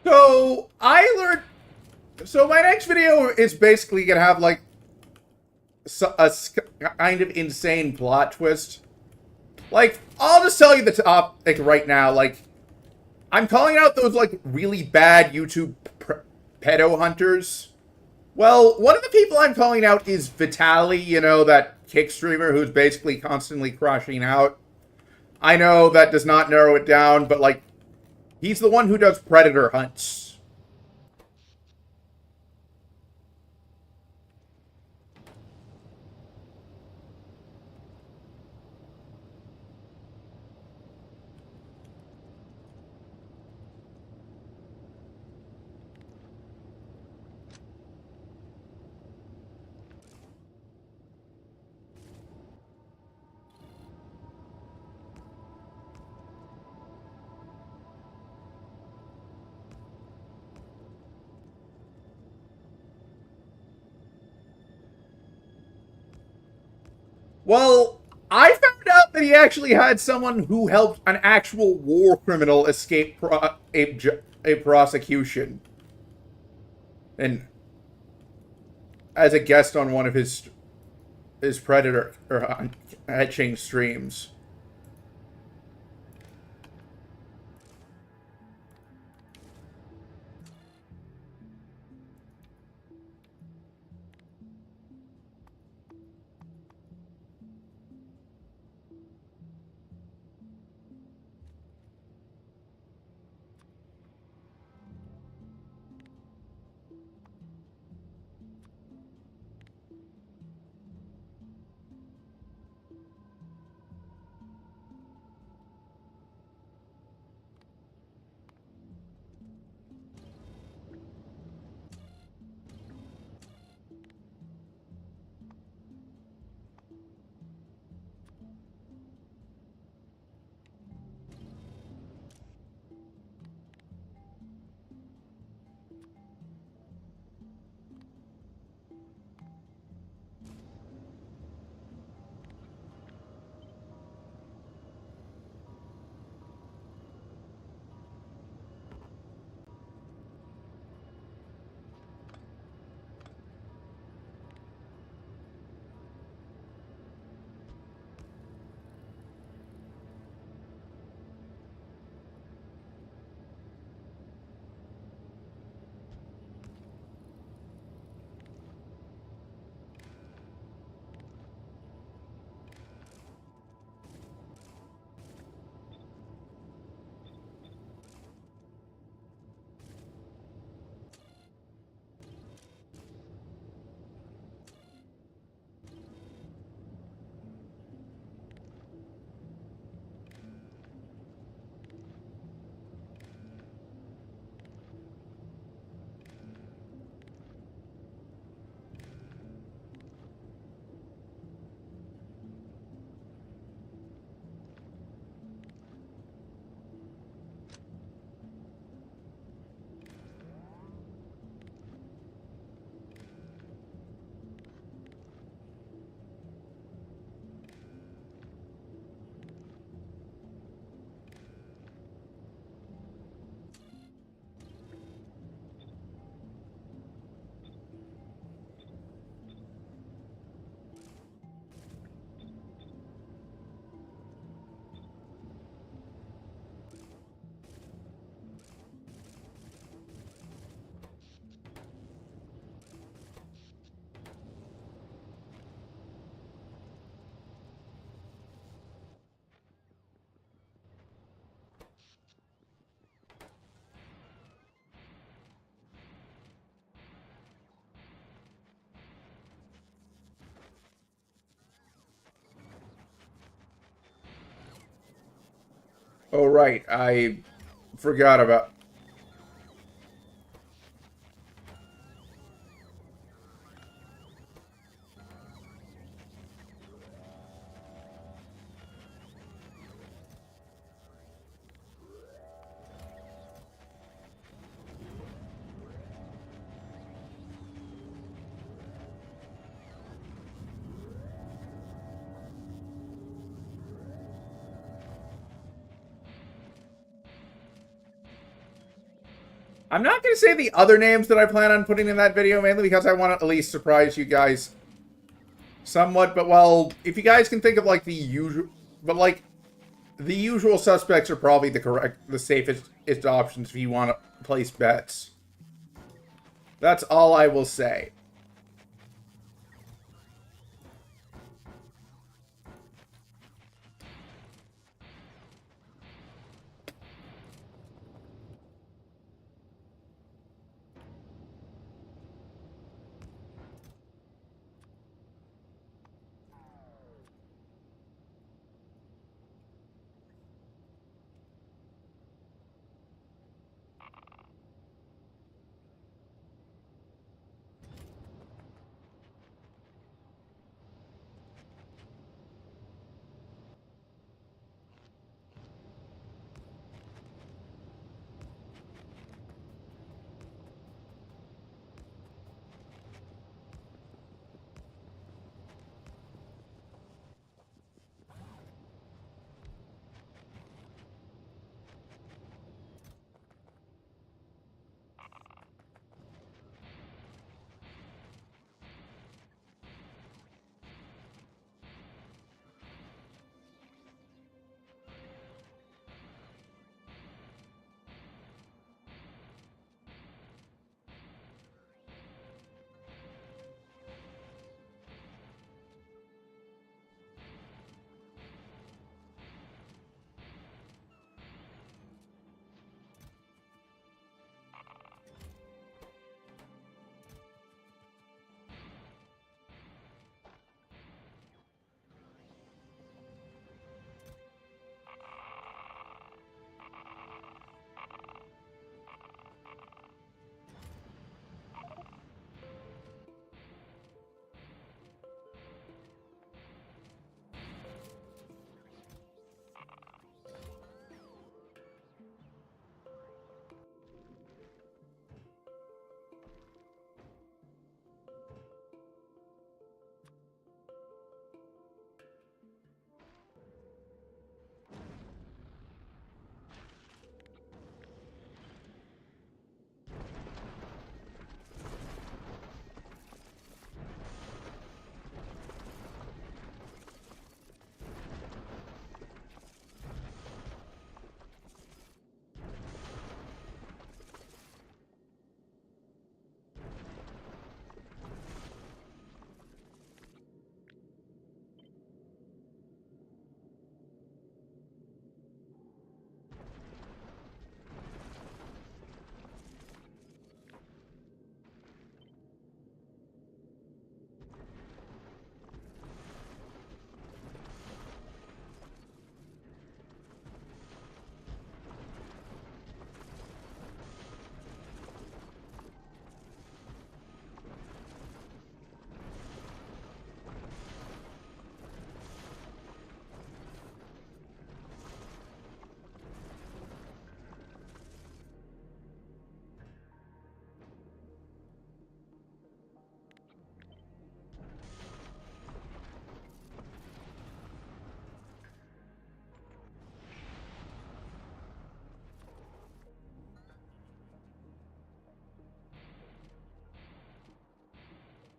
So I learned. So my next video is basically gonna have like a kind of insane plot twist. Like, I'll just tell you the topic right now. Like, I'm calling out those like really bad YouTube pedo hunters. Well, one of the people I'm calling out is Vitaly. You know, that kick streamer who's basically constantly crashing out. I know that does not narrow it down, but like, he's the one who does predator hunts. Well, I found out that he actually had someone who helped an actual war criminal escape a prosecution. And as a guest on one of his Predator or etching streams. Oh, right. I forgot about... I'm not going to say the other names that I plan on putting in that video, mainly because I want to at least surprise you guys somewhat. But, well, if you guys can think of, like, the usual... But, like, the usual suspects are probably the safest options if you want to place bets. That's all I will say.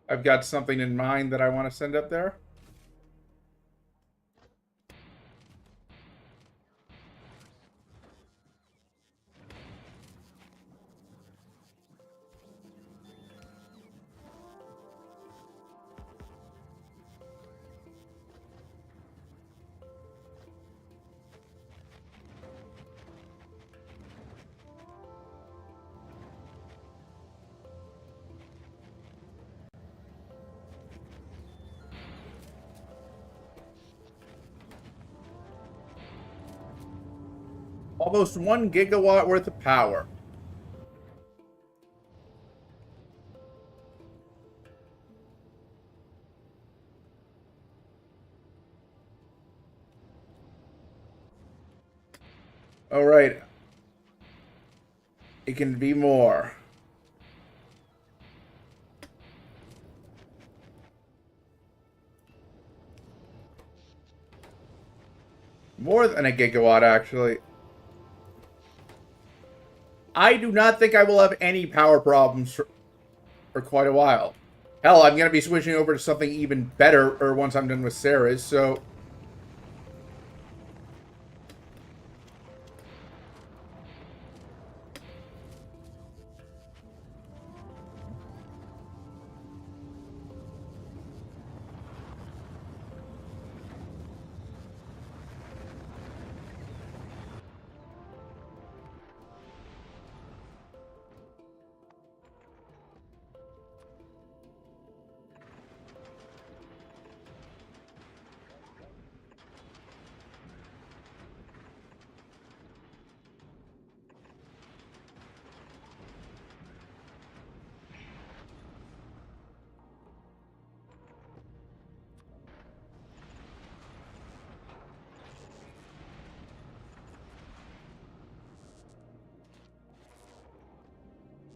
I've got something in mind that I want to send up there. Almost 1 gigawatt worth of power. All right. It can be more. More than a gigawatt, actually. I do not think I will have any power problems for quite a while. Hell, I'm going to be switching over to something even better or once I'm done with Cerys, so...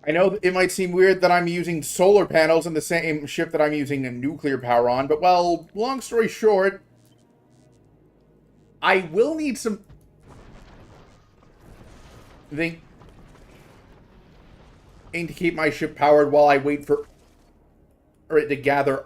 I know it might seem weird that I'm using solar panels in the same ship that I'm using a nuclear power on, but, well, long story short, I will need some... thing to keep my ship powered while I wait for it to gather...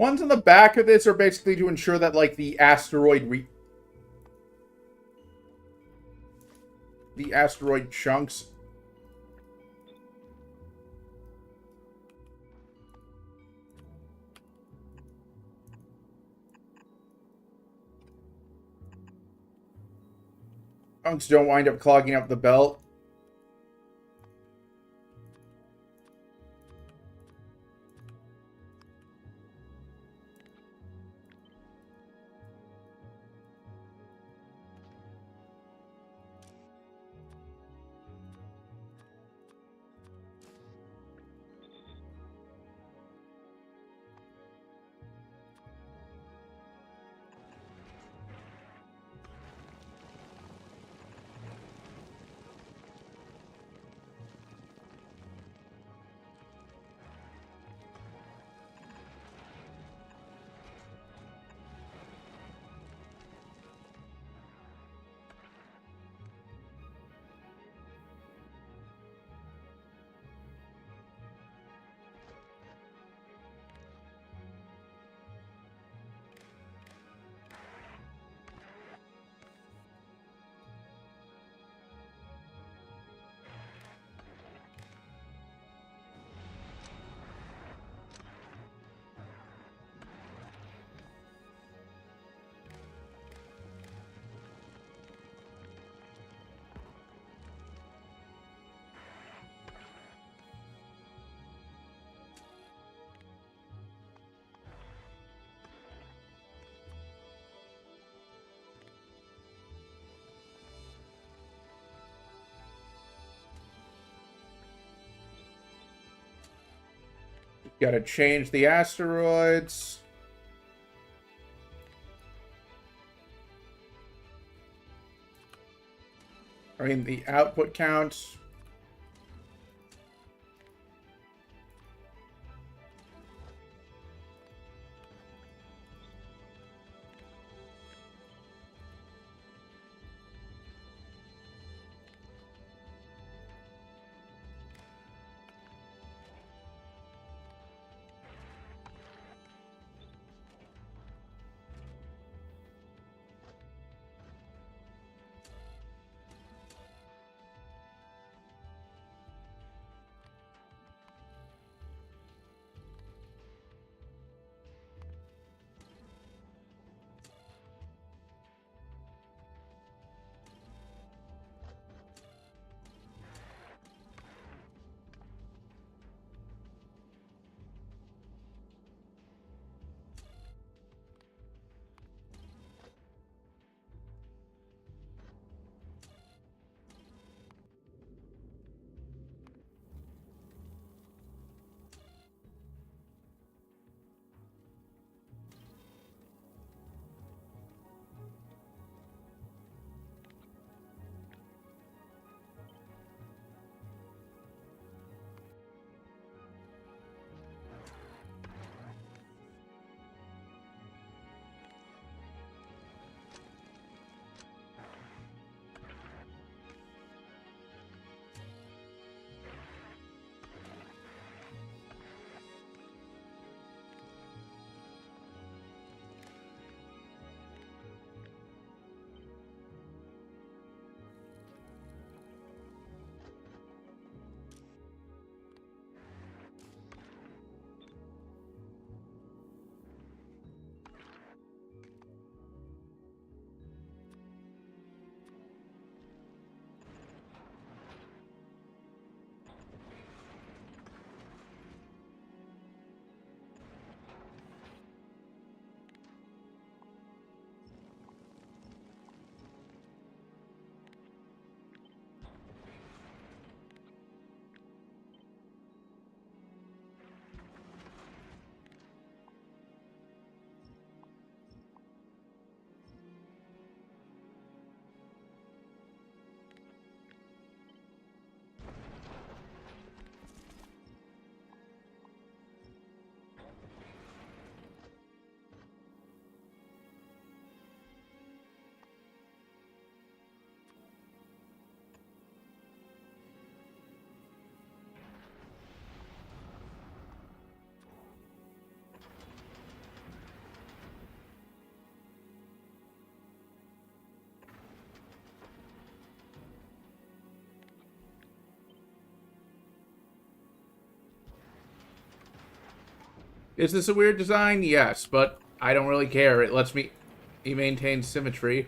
ones on the back of this are basically to ensure that, like, the asteroid chunks. Chunks don't wind up clogging up the belt. Gotta change the asteroids. I mean, the output count. Is this a weird design? Yes, but I don't really care. It lets me maintain symmetry.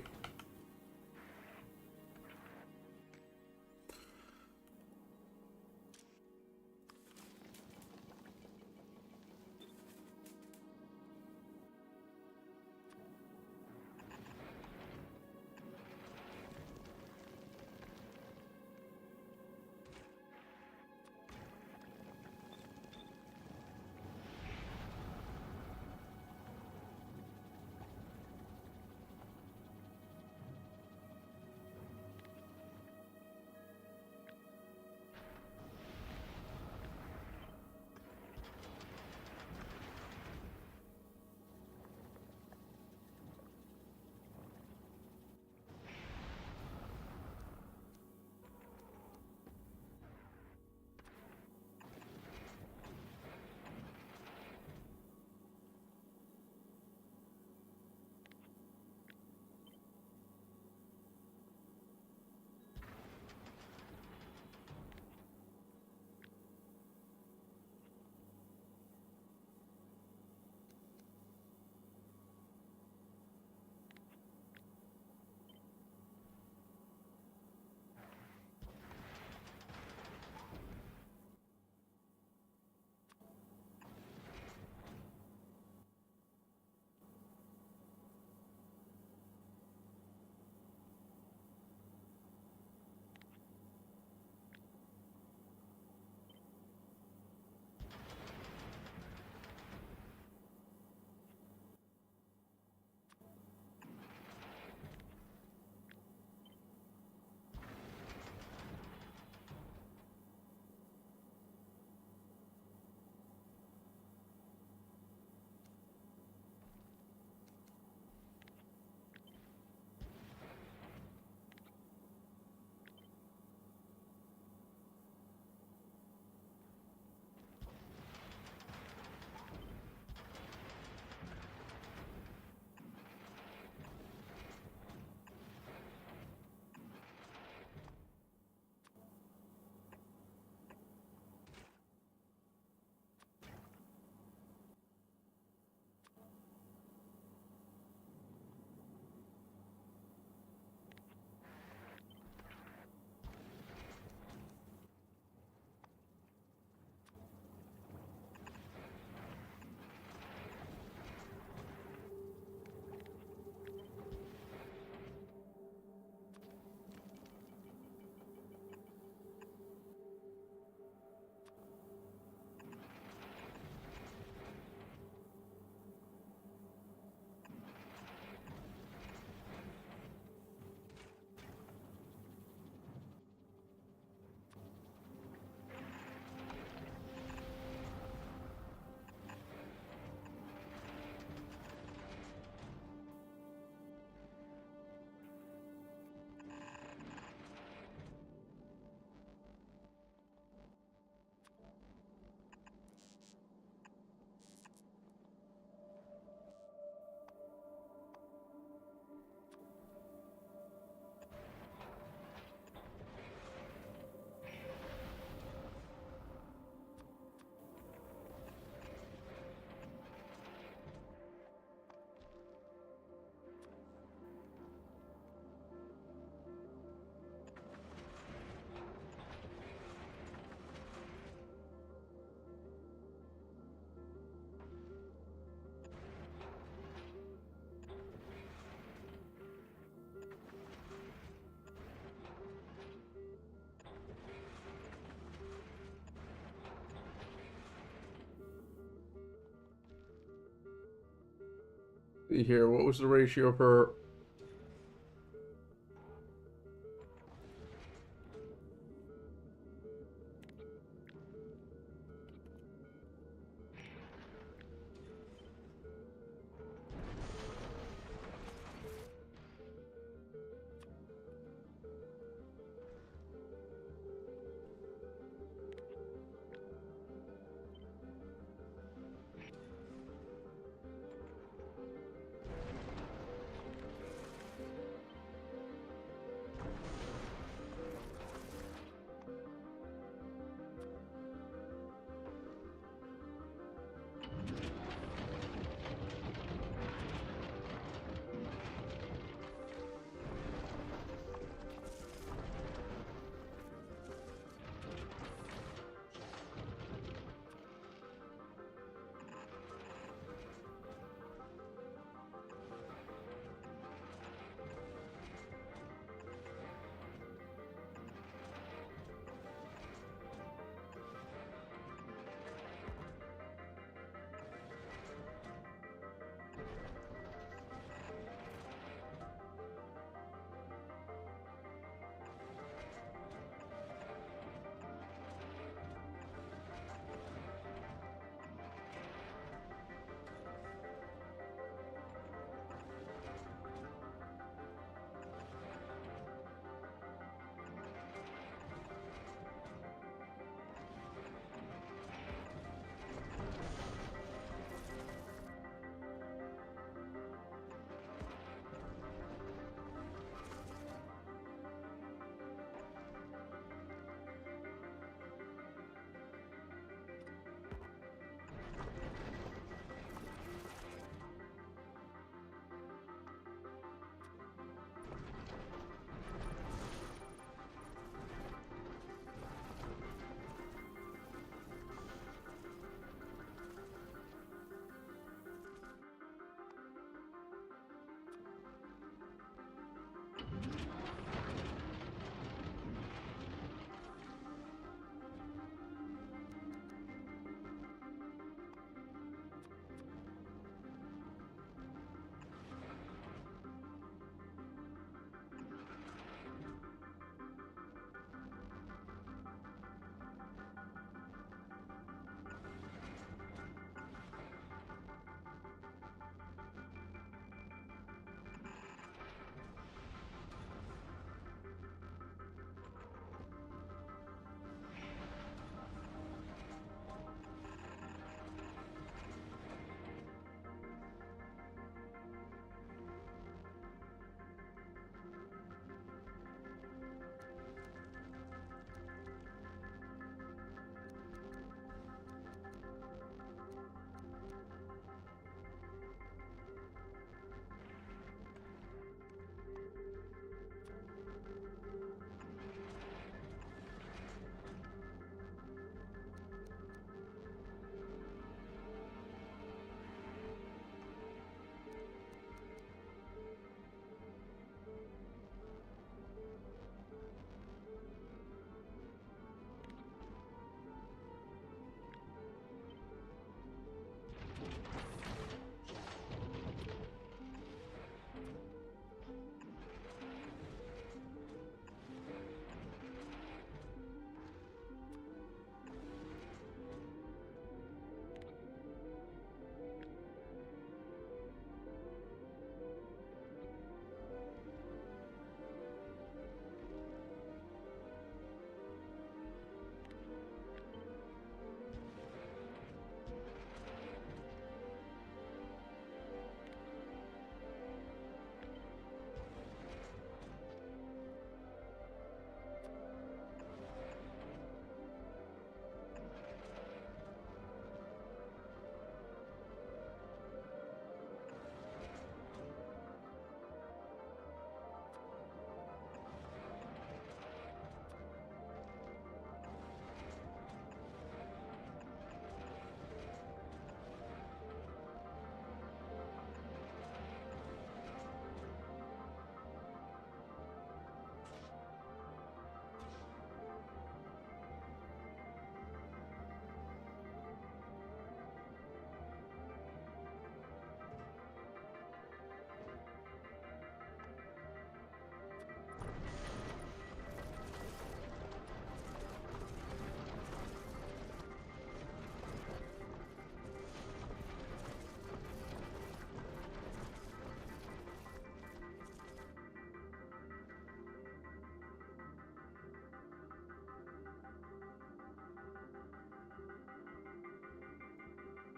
See here, what was the ratio per...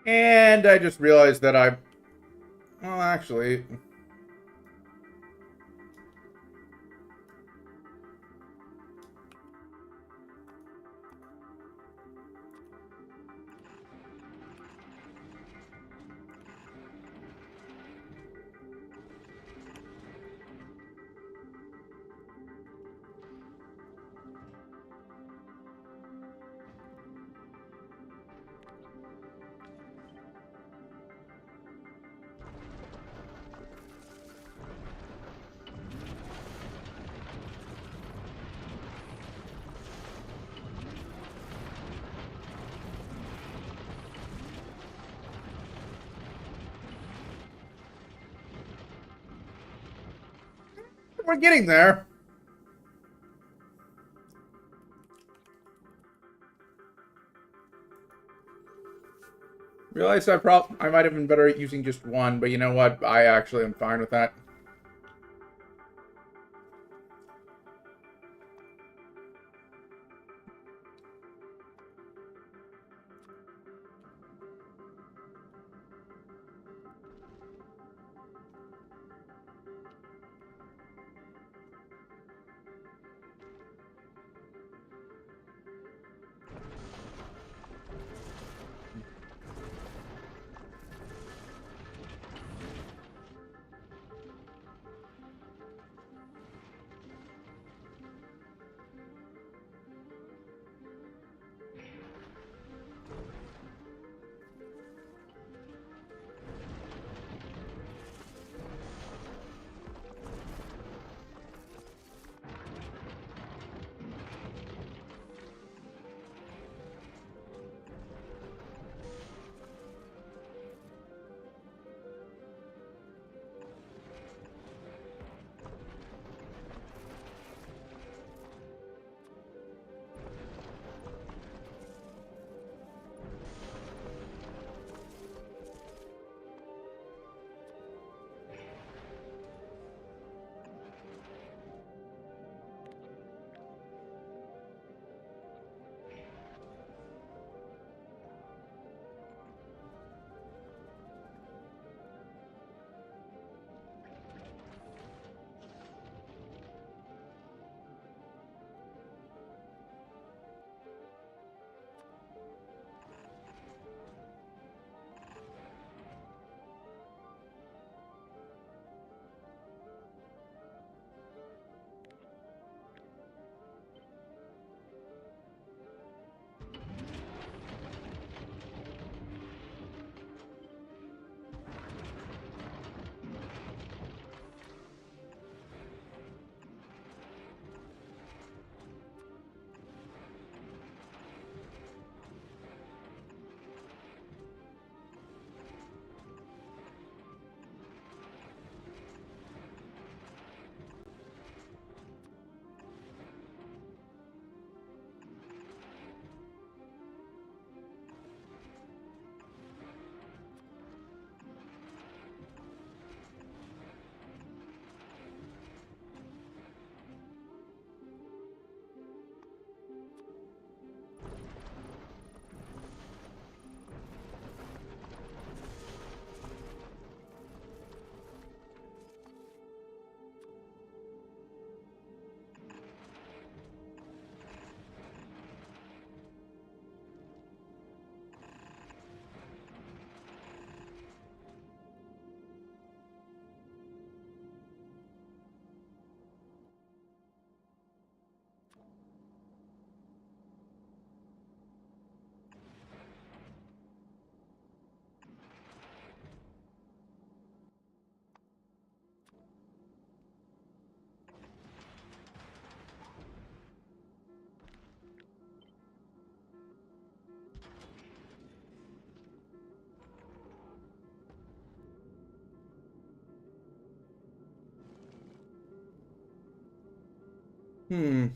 And I just realized that well, actually, we're getting there. Realized I might have been better at using just one, but you know what? I actually am fine with that. Hmm.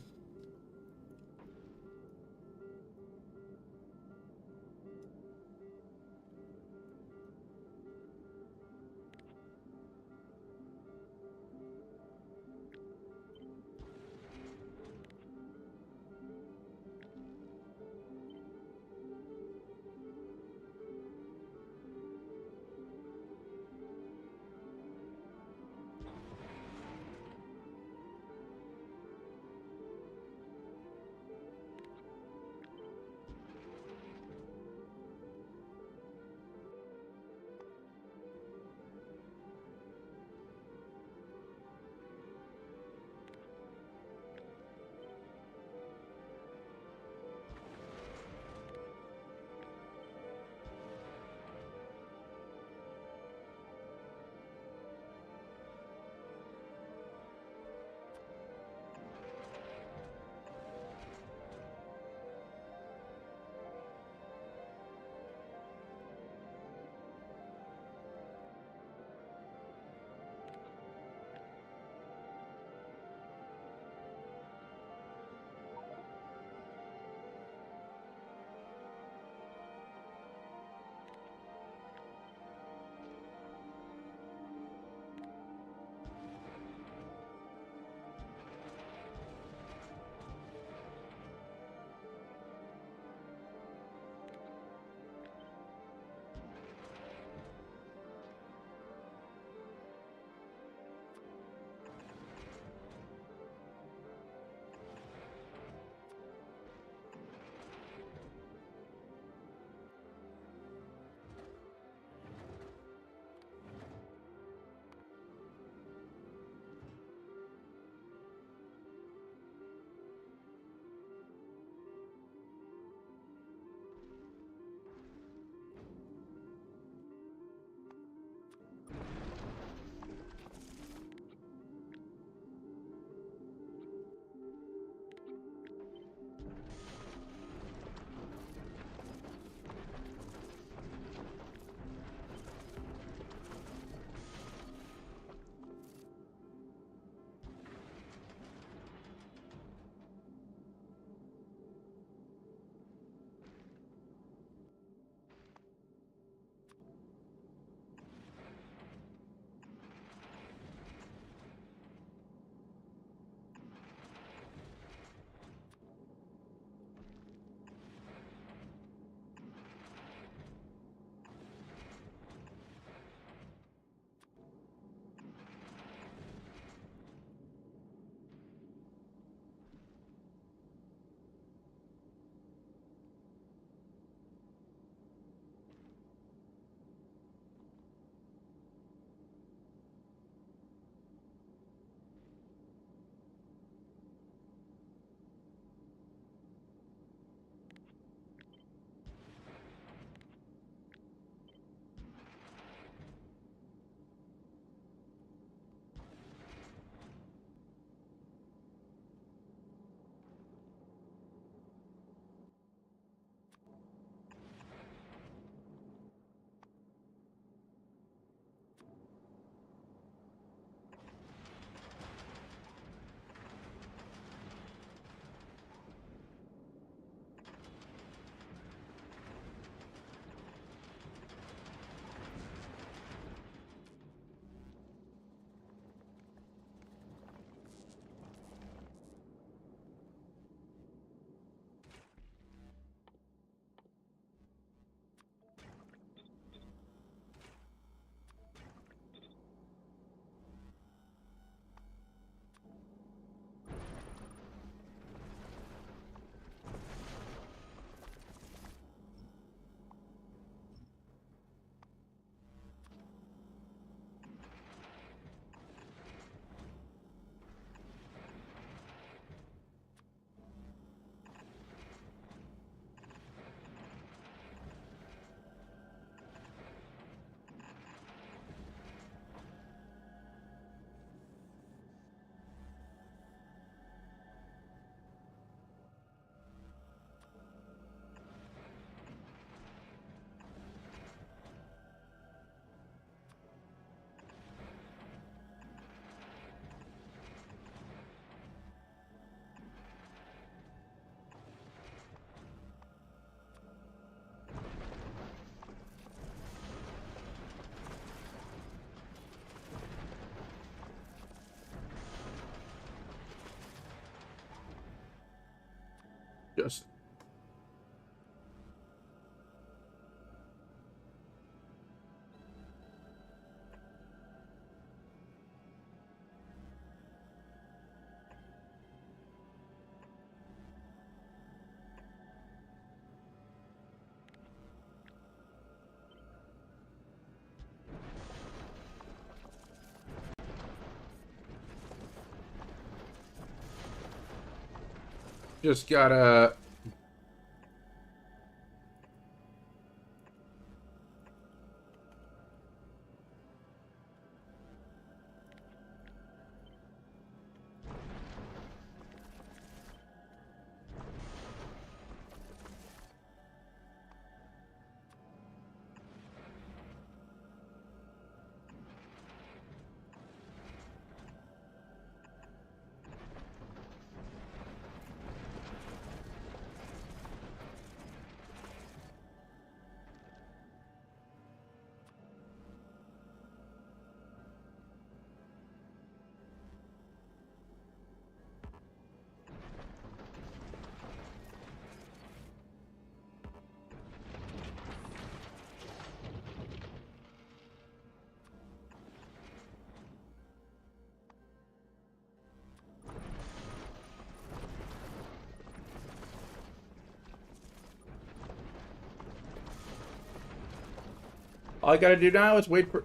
Just gotta. All I gotta do now is wait for.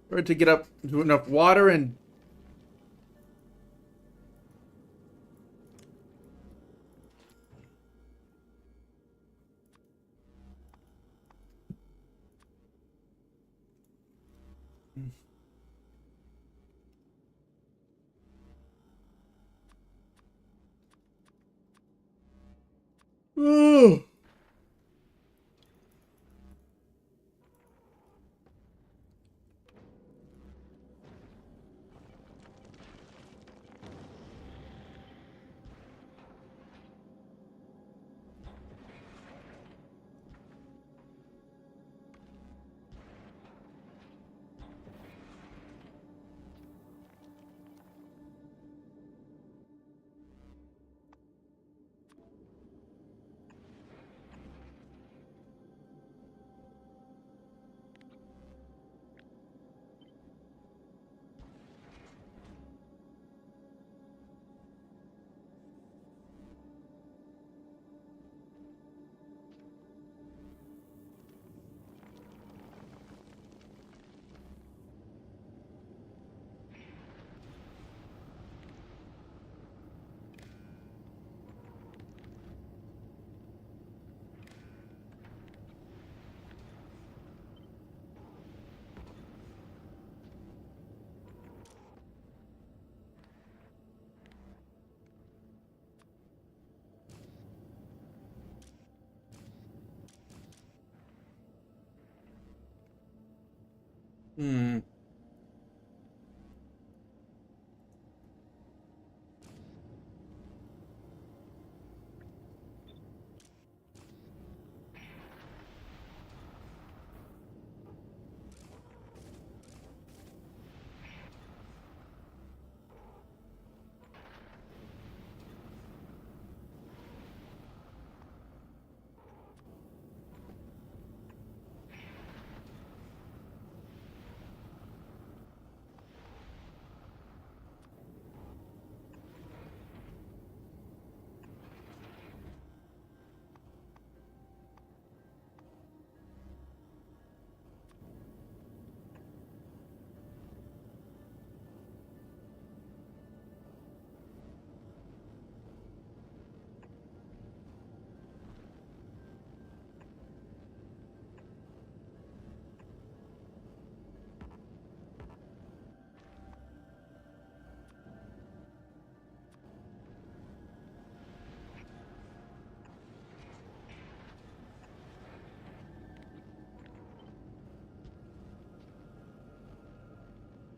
For it to get up to enough water and. Oh. Hmm.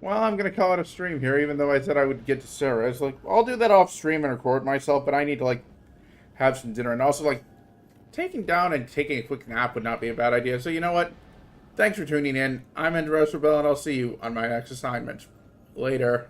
Well, I'm gonna call it a stream here, even though I said I would get to Cerys. Like, I'll do that off stream and record myself, but I need to like have some dinner, and also like taking down and taking a quick nap would not be a bad idea. So you know what? Thanks for tuning in. I'm Andres Rebel, and I'll see you on my next assignment. Later.